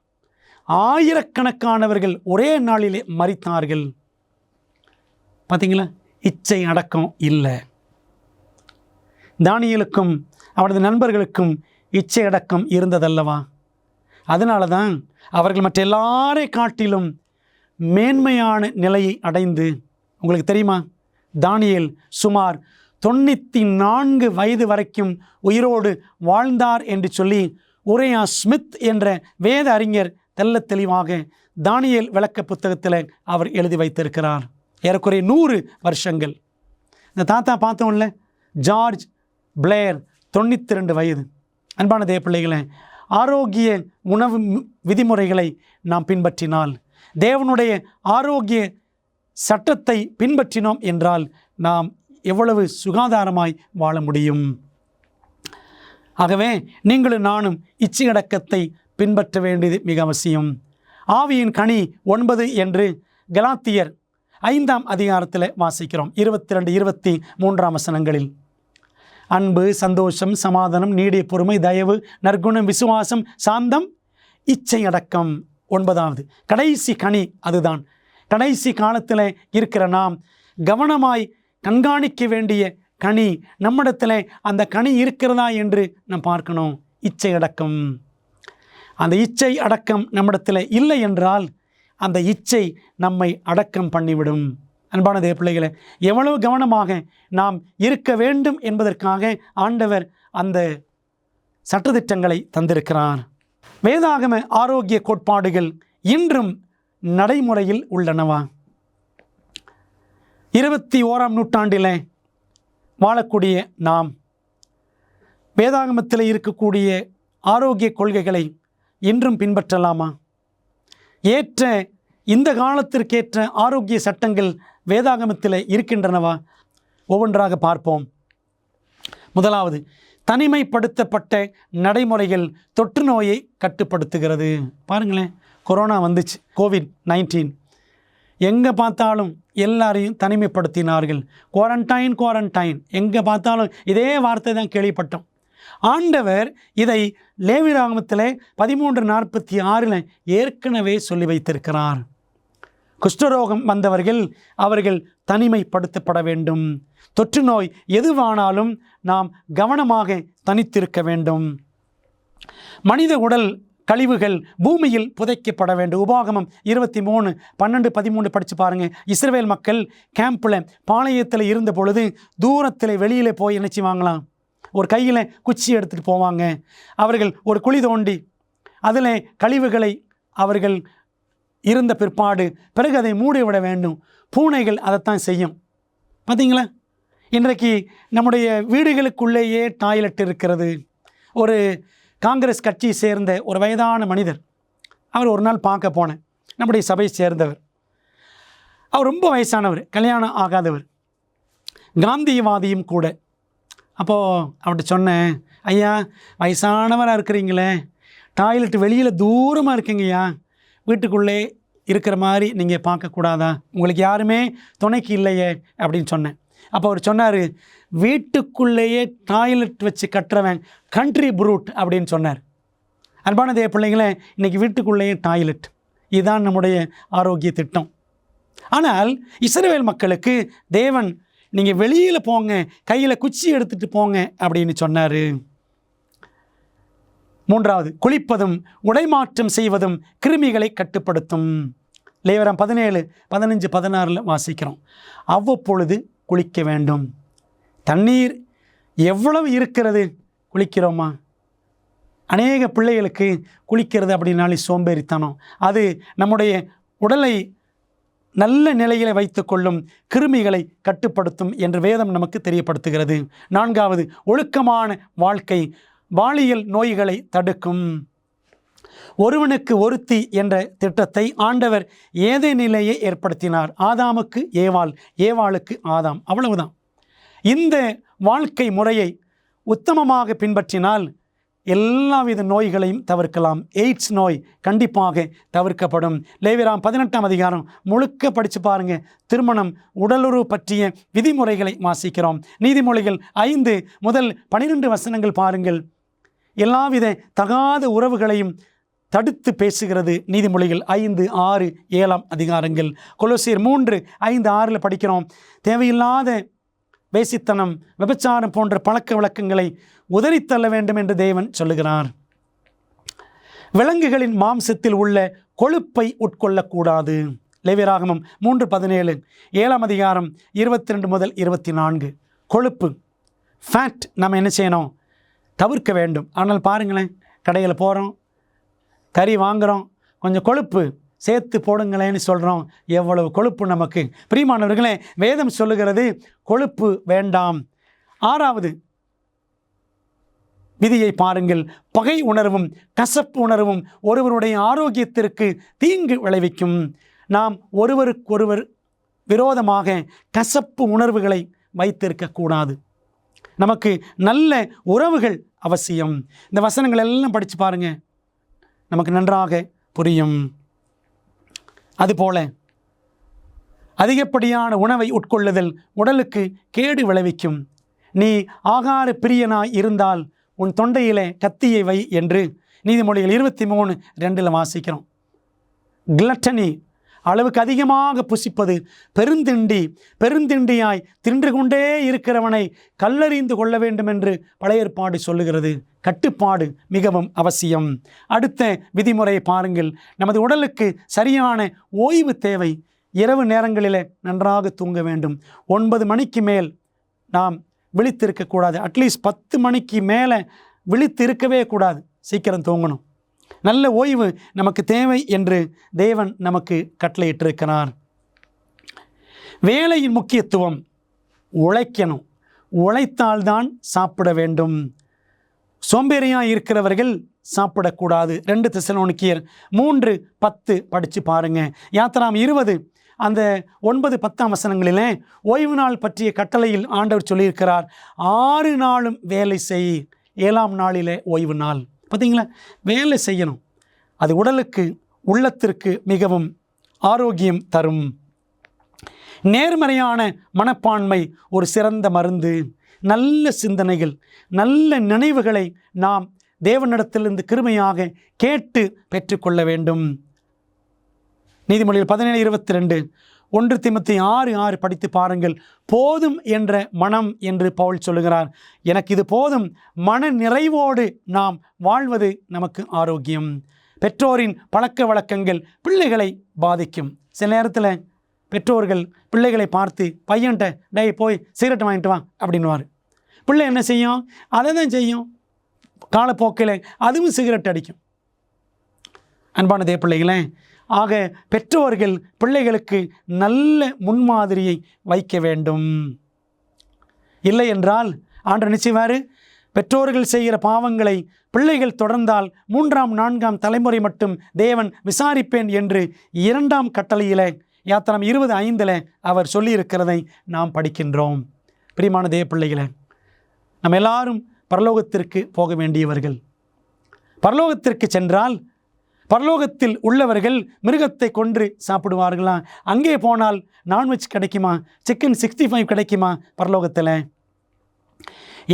ஆயிரக்கணக்கானவர்கள் ஒரே நாளிலே மரித்தார்கள். பார்த்தீங்களா? இச்சை அடக்கம் இல்லை. தானியேலுக்கும் அவரது நண்பர்களுக்கும் இச்சை அடக்கம் இருந்ததல்லவா? அதனால தான் அவர்கள் மற்ற எல்லாரை காட்டிலும் மேன்மையான நிலையை அடைந்து, உங்களுக்கு தெரியுமா, தானியேல் சுமார் 94 வயது வரைக்கும் உயிரோடு வாழ்ந்தார் என்று சொல்லி உரையா ஸ்மித் என்ற வேத அறிஞர் தெல்ல தெளிவாக தானியேல் விளக்க புத்தகத்தில் அவர் எழுதி வைத்திருக்கிறார். ஏறக்குறைய 100 வருஷங்கள். இந்த தாத்தா பார்த்தோம்ல, ஜார்ஜ் பிளேயர், 92 வயது. அன்பான தேவ பிள்ளைகளே, ஆரோக்கிய உணவு விதிமுறைகளை நாம் பின்பற்றினால், தேவனுடைய ஆரோக்கிய சட்டத்தை பின்பற்றினோம் என்றால் நாம் எவ்வளவு சுகாதாரமாய் வாழ முடியும். ஆகவே நீங்களும் நானும் இச்சையடக்கத்தை பின்பற்ற வேண்டியது மிக அவசியம். ஆவியின் கனி 9 என்று கலாத்தியர் 5ஆம் அதிகாரத்தில் வாசிக்கிறோம். 22, 23 வசனங்களில் அன்பு, சந்தோஷம், சமாதானம், நீடிய பொறுமை, தயவு, நற்குணம், விசுவாசம், சாந்தம், இச்சையடக்கம் 9வது கடைசி கனி அதுதான். கடைசி காலத்தில் இருக்கிற நாம் கவனமாய் கண்காணிக்க வேண்டிய கனி நம்மிடத்தில் அந்த கனி இருக்கிறதா என்று நாம் பார்க்கணும். இச்சை அடக்கம். அந்த இச்சை அடக்கம் நம்மிடத்தில் இல்லை என்றால் அந்த இச்சை நம்மை அடக்கம் பண்ணிவிடும். அன்பான தேவ பிள்ளைகளை, எவ்வளவு கவனமாக நாம் இருக்க வேண்டும் என்பதற்காக ஆண்டவர் அந்த சட்டதிட்டங்களை தந்திருக்கிறார். வேதாகம ஆரோக்கிய கோட்பாடுகள் இன்றும் நடைமுறையில் உள்ளனவா? 21ஆம் நூற்றாண்டில் வாழக்கூடிய நாம் வேதாகமத்தில் இருக்கக்கூடிய ஆரோக்கிய கொள்கைகளை இன்றும் பின்பற்றலாமா? ஏற்ற இந்த காலத்திற்கேற்ற ஆரோக்கிய சட்டங்கள் வேதாகமத்தில் இருக்கின்றனவா? ஒவ்வொன்றாக பார்ப்போம். முதலாவது, தனிமைப்படுத்தப்பட்ட நடைமுறைகள் தொற்று நோயை கட்டுப்படுத்துகிறது. பாருங்களேன், கொரோனா வந்துச்சு, COVID-19. எங்கே பார்த்தாலும் எல்லாரையும் தனிமைப்படுத்தினார்கள். குவாரண்டைன். எங்கே பார்த்தாலும் இதே வார்த்தை தான் கேள்விப்பட்டோம். ஆண்டவர் இதை லேவியராகமத்தில் 13:46 ஏற்கனவே சொல்லி வைத்திருக்கிறார். குஷ்டரோகம் வந்தவர்கள் அவர்கள் தனிமைப்படுத்தப்பட வேண்டும். தொற்று நோய் எதுவானாலும் நாம் கவனமாக தனித்திருக்க வேண்டும். மனித உடல் கழிவுகள் பூமியில் புதைக்கப்பட வேண்டும். உபாகமம் 23 12 13 படித்து பாருங்கள். இஸ்ரவேல் மக்கள் கேம்பில் பாளையத்தில் இருந்த பொழுது தூரத்தில் வெளியில் போய் நினச்சி வாங்கலாம், ஒரு கையில் குச்சி எடுத்துகிட்டு போவாங்க. அவர்கள் ஒரு குழி தோண்டி அதில் கழிவுகளை அவர்கள் இருந்த பிற்பாடு பிறகு அதை மூடிவிட வேண்டும். பூனைகள் அதைத்தான் செய்யும். பார்த்தீங்களா, இன்றைக்கு நம்முடைய வீடுகளுக்குள்ளேயே டாய்லெட் இருக்கிறது. ஒரு காங்கிரஸ் கட்சியை சேர்ந்த ஒரு வயதான மனிதர், அவர் ஒரு நாள் பார்க்க போனேன், நம்முடைய சபையை சேர்ந்தவர். அவர் ரொம்ப வயசானவர், கல்யாணம் ஆகாதவர், காந்தியவாதியும் கூட. அப்போது அவர்கிட்ட சொன்னேன், ஐயா வயசானவராக இருக்கிறீங்களே, டாய்லெட் வெளியில் தூரமாக இருக்குங்கய்யா, வீட்டுக்குள்ளே இருக்கிற மாதிரி நீங்கள் பார்க்கக்கூடாதா, உங்களுக்கு யாருமே துணைக்கு இல்லையே அப்படின்னு சொன்னேன். அப்போ அவர் சொன்னார், வீட்டுக்குள்ளேயே டாய்லெட் வச்சு கட்டுறவன் கண்ட்ரி புரூட் அப்படின்னு சொன்னார். அன்பான தேவ பிள்ளைங்களே, இன்றைக்கி வீட்டுக்குள்ளேயே டாய்லெட், இதுதான் நம்முடைய ஆரோக்கிய திட்டம். ஆனால் இஸ்ரவேல் மக்களுக்கு தேவன் நீங்கள் வெளியில் போங்க, கையில் குச்சி எடுத்துகிட்டு போங்க அப்படின்னு சொன்னார். மூன்றாவது, குளிப்பதும் உடைமாற்றம் செய்வதும் கிருமிகளை கட்டுப்படுத்தும். லேவியராம் 17 15 16 வாசிக்கிறோம். அவ்வப்பொழுது குளிக்க வேண்டும். தண்ணீர் எவ்வளவு இருக்கிறது, குளிக்கிறோமா? அநேக பிள்ளைகளுக்கு குளிக்கிறது அப்படின்னாலே சோம்பேறித்தனம். அது நம்முடைய உடலை நல்ல நிலையில் வைத்துக்கொள்ளும், கிருமிகளை கட்டுப்படுத்தும் என்று வேதம் நமக்கு தெரியப்படுத்துகிறது. நான்காவது, ஒழுக்கமான வாழ்க்கை பாலியல் நோய்களை தடுக்கும். ஒருவனுக்கு ஒருத்தி என்ற திட்டத்தை ஆண்டவர் ஏதேனிலேயே ஏற்படுத்தினார். ஆதாமுக்கு ஏவாள், ஏவாளுக்கு ஆதாம், அவ்வளவுதான். இந்த வாழ்க்கை முறையை உத்தமமாக பின்பற்றினால் எல்லாவித நோய்களையும் தவிர்க்கலாம். எய்ட்ஸ் நோய் கண்டிப்பாக தவிர்க்கப்படும். லேவியராம் 18ஆம் அதிகாரம் முழுக்க படித்து பாருங்கள். திருமணம், உடலுறவு பற்றிய விதிமுறைகளை வாசிக்கிறோம். நீதிமொழிகள் 5 முதல் 12 வசனங்கள் பாருங்கள். எல்லாவித தகாத உறவுகளையும் தடுத்து பேசுகிறது. நீதிமொழிகள் 5, 6, 7 அதிகாரங்கள். கொலோசியர் 3, 5, 6 படிக்கிறோம். தேவையில்லாத வேசித்தனம், விபச்சாரம் போன்ற பழக்க வழக்கங்களை உதறித்தள்ள வேண்டும் என்று தேவன் சொல்லுகிறார். விலங்குகளின் மாம்சத்தில் உள்ள கொழுப்பை உட்கொள்ளக்கூடாது. லேவியராகமம் 3:17, 7ஆம் அதிகாரம் 22 முதல் 24. கொழுப்பு, ஃபேட் நம்ம என்ன செய்யணும், தவிர்க்க வேண்டும். ஆனால் பாருங்களேன், கடையில் போகிறோம், கறி வாங்குகிறோம், கொஞ்சம் கொழுப்பு சேர்த்து போடுங்களேன்னு சொல்கிறோம். எவ்வளவு கொழுப்பு நமக்கு. பிரியமானவர்களே, வேதம் சொல்லுகிறது கொழுப்பு வேண்டாம். 6வது விதியை பாருங்கள். பகை உணர்வும் கசப்பு உணர்வும் ஒருவருடைய ஆரோக்கியத்திற்கு தீங்கு விளைவிக்கும். நாம் ஒருவருக்கொருவர் விரோதமாக கசப்பு உணர்வுகளை வைத்திருக்கக்கூடாது. நமக்கு நல்ல உறவுகள் அவசியம். இந்த வசனங்கள் எல்லாம் படித்து பாருங்கள், நமக்கு நன்றாக புரியும். அதுபோல அதிகப்படியான உணவை உட்கொள்ளுதல் உடலுக்கு கேடு விளைவிக்கும். நீ ஆகார பிரியனாய் இருந்தால் உன் தொண்டையிலே கத்தியை வை என்று நீதிமொழிகள் 23:2 வாசிக்கிறோம். கிளட்டனி, அளவுக்கு அதிகமாக புசிப்பது, பெருந்திண்டியாய் தின்று கொண்டே இருக்கிறவனை கல்லறிந்து கொள்ள வேண்டும் என்று பழைய ஏற்பாடு சொல்லுகிறது. கட்டுப்பாடு மிகவும் அவசியம். அடுத்த விதிமுறையை பாருங்கள். நமது உடலுக்கு சரியான ஓய்வு தேவை. இரவு நேரங்களில் நன்றாக தூங்க வேண்டும். 9 மணிக்கு மேல் நாம் விழித்திருக்கக்கூடாது. அட்லீஸ்ட் 10 மணிக்கு மேலே விழித்து இருக்கவே கூடாது. சீக்கிரம் தூங்கணும். நல்ல ஓய்வு நமக்கு தேவை என்று தேவன் நமக்கு கட்டளையிட்டிருக்கிறார். வேலையின் முக்கியத்துவம், உழைக்கணும். உழைத்தால்தான் சாப்பிட வேண்டும். சோம்பேறியாக இருக்கிறவர்கள் சாப்பிடக்கூடாது. 2 தெசலோனிக்கேயர் 3:10 படித்து பாருங்கள். யாத்திராம் 20 அந்த 9-10 வசனங்களிலே ஓய்வு நாள் பற்றிய கட்டளையில் ஆண்டவர் சொல்லியிருக்கிறார். 6 நாளும் வேலை செய், 7ஆம் நாளிலே ஓய்வு நாள். பார்த்தீங்களா, வேலை செய்யணும். அது உடலுக்கு உள்ளத்திற்கு மிகவும் ஆரோக்கியம் தரும். நேர்மறையான மனப்பான்மை ஒரு சிறந்த மருந்து. நல்ல சிந்தனைகள், நல்ல நினைவுகளை நாம் தேவனிடத்திலிருந்து கிருபையாக கேட்டு பெற்றுக்கொள்ள வேண்டும். நீதிமொழிகள் 17:22, 1 தீமோத்தேயு 6:6 படித்து பாருங்கள். போதும் என்ற மனம் என்று பவுல் சொல்லுகிறார். எனக்கு இது போதும். மன நிறைவோடு நாம் வாழ்வது நமக்கு ஆரோக்கியம். பெற்றோரின் பழக்க வழக்கங்கள் பிள்ளைகளை பாதிக்கும். சில நேரத்தில் பெற்றோர்கள் பிள்ளைகளை பார்த்து பையன்கிட்ட டேய் போய் சிகரெட் வாங்கிட்டு வா அப்படின்வார். பிள்ளை என்ன செய்யும்? அதை தான் செய்யும். காலப்போக்கில் அதுவும் சிகரெட் அடிக்கும். அன்பான தேவ பிள்ளைகளே, ஆக பெற்றோர்கள் பிள்ளைகளுக்கு நல்ல முன்மாதிரியை வைக்க வேண்டும். இல்லை என்றால் ஆண்டவர் நிச்சயமாறு பெற்றோர்கள் செய்கிற பாவங்களை பிள்ளைகள் தொடர்ந்தால் 3ஆம் 4ஆம் தலைமுறை மட்டும் தேவன் விசாரிப்பேன் என்று 2ஆம் கட்டளையில் யாத்திராம் 20:5 அவர் சொல்லியிருக்கிறதை நாம் படிக்கின்றோம். பிரியமான தேவ பிள்ளைகளே, நம்ம எல்லாரும் பரலோகத்திற்கு போக வேண்டியவர்கள். பரலோகத்திற்கு சென்றால் பரலோகத்தில் உள்ளவர்கள் மிருகத்தை கொன்று சாப்பிடுவார்களா? அங்கே போனால் நான்வெஜ் கிடைக்குமா? சிக்கன் 65 கிடைக்குமா பரலோகத்தில்?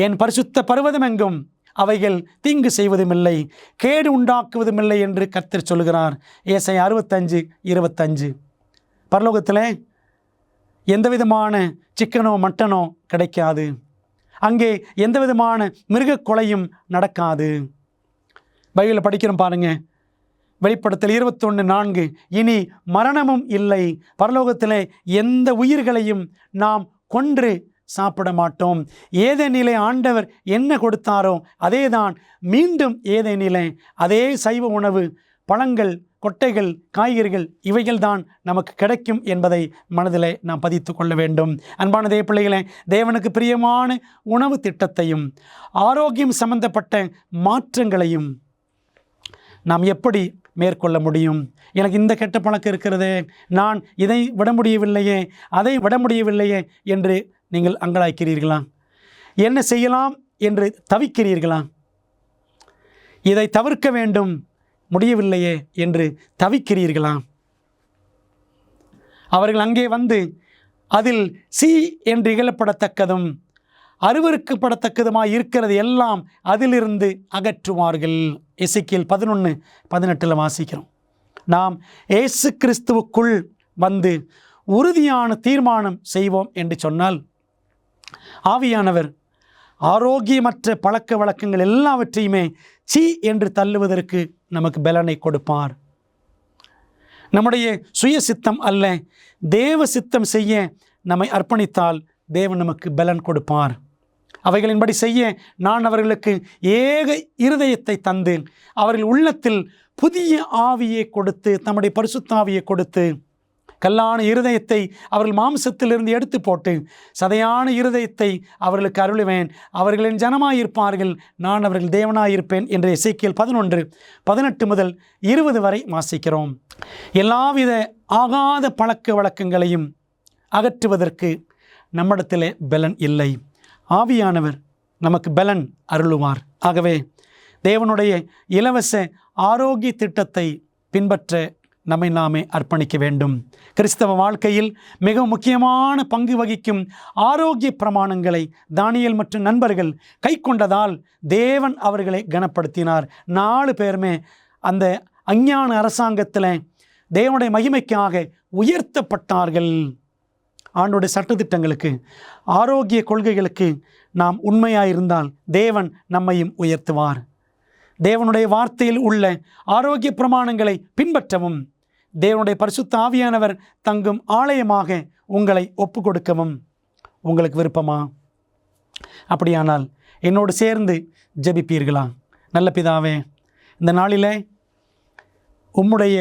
என் பரிசுத்த பர்வதம் எங்கும் அவைகள் தீங்கு செய்வதுமில்லை, கேடு உண்டாக்குவதுமில்லை என்று கர்த்தர் சொல்கிறார். ஏசாயா 65:25. பரலோகத்தில் எந்த விதமான சிக்கனோ மட்டனோ கிடைக்காது. அங்கே எந்த விதமான மிருக கொலையும் நடக்காது. பைபிளில் படிக்கிறோம் பாருங்க, வெளிப்படுத்தல் 21:4, இனி மரணமும் இல்லை, பரலோகத்தில் எந்த உயிர்களையும் நாம் கொன்று சாப்பிட மாட்டோம். ஏதேனிலே ஆண்டவர் என்ன கொடுத்தாரோ அதே தான் மீண்டும் ஏதேனிலே அதே சைவ உணவு, பழங்கள், கொட்டைகள், காய்கறிகள் இவைகள் தான் நமக்கு கிடைக்கும் என்பதை மனதிலே நாம் பதித்து கொள்ள வேண்டும். அன்பான தேவ பிள்ளைகளே, தேவனுக்கு பிரியமான உணவு திட்டத்தையும் ஆரோக்கியம் சம்பந்தப்பட்ட மாற்றங்களையும் நாம் எப்படி மேற்கொள்ள முடியும்? எனக்கு இந்த கெட்ட பழக்கம் இருக்கிறதே, நான் இதை விட முடியவில்லையே, அதை விட முடியவில்லையே என்று நீங்கள் அங்கலாய்க்கிறீர்களா? என்ன செய்யலாம் என்று தவிக்கிறீர்களா? இதை தவிர்க்க வேண்டும், முடியவில்லையே என்று தவிக்கிறீர்களா? அவர்கள் அங்கே வந்து அதில் சி என்று இகழப்படத்தக்கதும் அருவருக்கப்படத்தக்கதுமாய் இருக்கிறது எல்லாம் அதிலிருந்து அகற்றுவார்கள். எசேக்கியேல் 11:18 வாசிக்கிறோம். நாம் இயேசு கிறிஸ்துவுக்குள் வந்து உறுதியான தீர்மானம் செய்வோம் என்று சொன்னால் ஆவியானவர் ஆரோக்கியமற்ற பழக்க வழக்கங்கள் எல்லாவற்றையுமே சீ என்று தள்ளுவதற்கு நமக்கு பலனை கொடுப்பார். நம்முடைய சுய சித்தம் அல்ல, தேவ சித்தம் செய்ய நம்மை அர்ப்பணித்தால் தேவன் நமக்கு பலன் கொடுப்பார். அவைகளின்படி செய்ய நான் அவர்களுக்கு ஏக இருதயத்தை தந்து அவர்கள் உள்ளத்தில் புதிய ஆவியை கொடுத்து, தம்முடைய பரிசுத்த ஆவியை கொடுத்து, கல்லான இருதயத்தை அவர்கள் மாம்சத்திலிருந்து எடுத்து போட்டு சதையான இருதயத்தை அவர்களுக்கு அருளுவேன், அவர்களின் ஜனமாயிருப்பார்கள், நான் அவர்கள் தேவனாயிருப்பேன் என்று எசேக்கியேல் 11:18-20 வரை வாசிக்கிறோம். எல்லாவித ஆகாத பழக்க வழக்கங்களையும் அகற்றுவதற்கு நம்மிடத்திலே பலன் இல்லை. ஆவியானவர் நமக்கு பலன் அருளுவார். ஆகவே தேவனுடைய இலவச ஆரோக்கிய திட்டத்தை பின்பற்ற நம்மை நாமே அர்ப்பணிக்க வேண்டும். கிறிஸ்தவ வாழ்க்கையில் மிக முக்கியமான பங்கு வகிக்கும் ஆரோக்கிய பிரமாணங்களை தானியேல் மற்றும் நண்பர்கள் கை கொண்டதால் தேவன் அவர்களை கனப்படுத்தினார். 4 பேருமே அந்த அஞ்ஞான அரசாங்கத்தில் தேவனுடைய மகிமைக்காக உயர்த்தப்பட்டார்கள். ஆண்டோடைய சட்டத்திட்டங்களுக்கு, ஆரோக்கிய கொள்கைகளுக்கு நாம் உண்மையாயிருந்தால் தேவன் நம்மையும் உயர்த்துவார். தேவனுடைய வார்த்தையில் உள்ள ஆரோக்கிய பிரமாணங்களை பின்பற்றவும், தேவனுடைய பரிசுத்த ஆவியானவர் தங்கும் ஆலயமாக உங்களை ஒப்பு கொடுக்கவும் உங்களுக்கு விருப்பமா? அப்படியானால் என்னோடு சேர்ந்து ஜெபிப்பீர்களா? நல்ல பிதாவே, இந்த நாளிலே உம்முடைய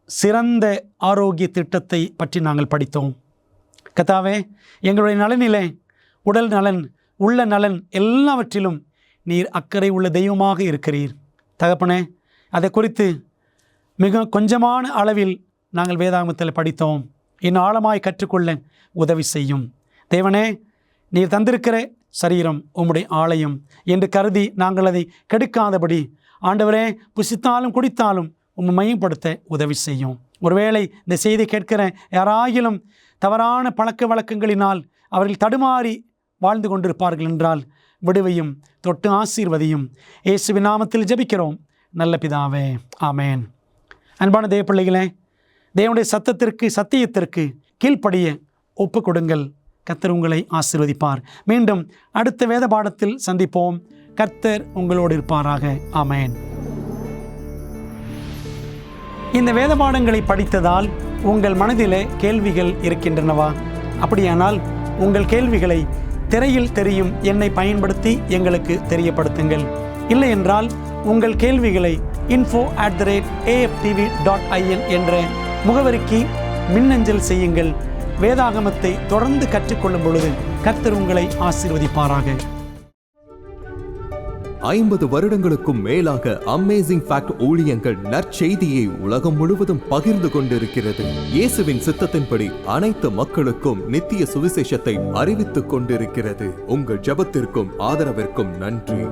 சிறந்த ஆரோக்கிய திட்டத்தை பற்றி நாங்கள் படித்தோம். கர்த்தாவே, எங்களுடைய நலனிலே, உடல் நலன், உள்ள நலன் எல்லாவற்றிலும் நீர் அக்கறை உள்ள தெய்வமாக இருக்கிறீர். தகப்பனே, அதை குறித்து மிக கொஞ்சமான அளவில் நாங்கள் வேதாகமத்தில் படித்தோம். இன்னும் ஆழமாய் கற்றுக்கொள்ள உதவி செய்யும். தேவனே, நீர் தந்திருக்கிற சரீரம் உம்முடைய ஆலயம் என்று கருதி நாங்கள் அதை கெடுக்காதபடி, ஆண்டவரே, புசித்தாலும் குடித்தாலும் உம்மை மையப்படுத்த உதவி செய்யும். ஒருவேளை இந்த செய்தி கேட்கிற யாராயிலும் தவறான பழக்க வழக்கங்களினால் அவர்கள் தடுமாறி வாழ்ந்து கொண்டிருப்பார்கள் என்றால் விடுவையும் தொட்டு ஆசீர்வதியும். இயேசுவின் நாமத்தில் ஜெபிக்கிறோம் நல்ல பிதாவே, ஆமேன். அன்பான தேவ பிள்ளைகளே, தேவனுடைய சத்தத்திற்கு, சத்தியத்திற்கு கீழ்ப்படிய ஒப்பு கொடுங்கள். கர்த்தர் உங்களை ஆசீர்வதிப்பார். மீண்டும் அடுத்த வேத பாடத்தில் சந்திப்போம். கர்த்தர் உங்களோடு இருப்பாராக. ஆமேன். இந்த வேத பாடங்களை படித்ததால் உங்கள் மனதிலே கேள்விகள் இருக்கின்றனவா? அப்படியானால் உங்கள் கேள்விகளை திரையில் தெரியும் எண்ணை பயன்படுத்தி எங்களுக்கு தெரியப்படுத்துங்கள். இல்லை என்றால் உங்கள் கேள்விகளை info@aftv.in என்ற முகவரிக்கு மின்னஞ்சல் செய்யுங்கள். வேதாகமத்தை தொடர்ந்து கற்றுக்கொள்ளும் பொழுது கர்த்தர் உங்களை ஆசீர்வதிப்பாராக. 50 வருடங்களுக்கும் மேலாக அமேசிங் ஃபேக்ட் ஊழியங்கள் நற்செய்தியை உலகம் முழுவதும் பகிர்ந்து கொண்டிருக்கிறது. இயேசுவின் சித்தத்தின்படி அனைத்து மக்களுக்கும் நித்திய சுவிசேஷத்தை அறிவித்துக் கொண்டிருக்கிறது. உங்கள் ஜெபத்திற்கும் ஆதரவிற்கும் நன்றி.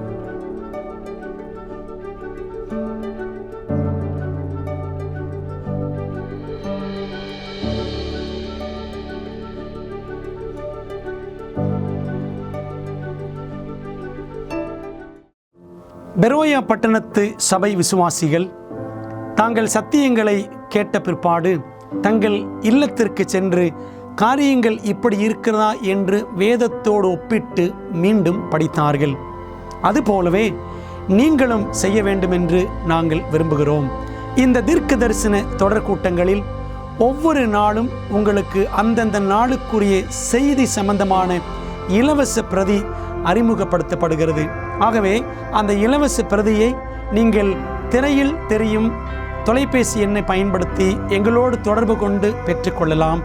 பெரோயா பட்டணத்து சபை விசுவாசிகள் தாங்கள் சத்தியங்களை கேட்ட பிற்பாடு தங்கள் இல்லத்திற்கு சென்று காரியங்கள் இப்படி இருக்கிறதா என்று வேதத்தோடு ஒப்பிட்டு மீண்டும் படித்தார்கள். அதுபோலவே நீங்களும் செய்ய வேண்டும் என்று நாங்கள் விரும்புகிறோம். இந்த தீர்க்க தரிசன தொடர் கூட்டங்களில் ஒவ்வொரு நாளும் உங்களுக்கு அந்தந்த நாளுக்குரிய செய்தி சம்பந்தமான இலவச பிரதி அறிமுகப்படுத்தப்படுகிறது. ஆகவே அந்த இலவச பிரதியை நீங்கள் திரையில் தெரியும் தொலைபேசி எண்ணை பயன்படுத்தி எங்களோடு தொடர்பு கொண்டு பெற்றுக்கொள்ளலாம்.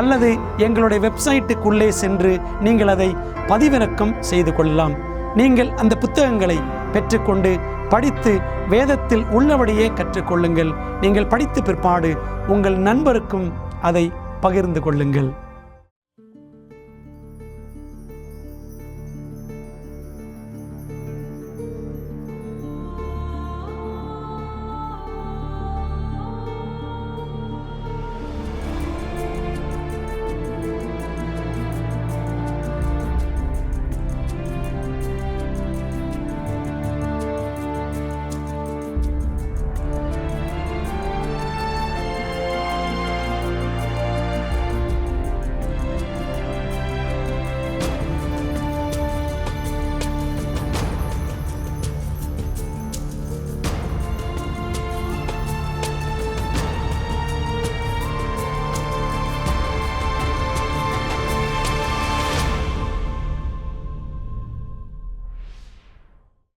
அல்லது எங்களுடைய வெப்சைட்டுக்குள்ளே சென்று நீங்கள் அதை பதிவிறக்கம் செய்து கொள்ளலாம். நீங்கள் அந்த புத்தகங்களை பெற்றுக்கொண்டு படித்து வேதத்தில் உள்ளபடியே கற்றுக்கொள்ளுங்கள். நீங்கள் படித்த பிற்பாடு உங்கள் நண்பருக்கும் அதை பகிர்ந்து கொள்ளுங்கள்.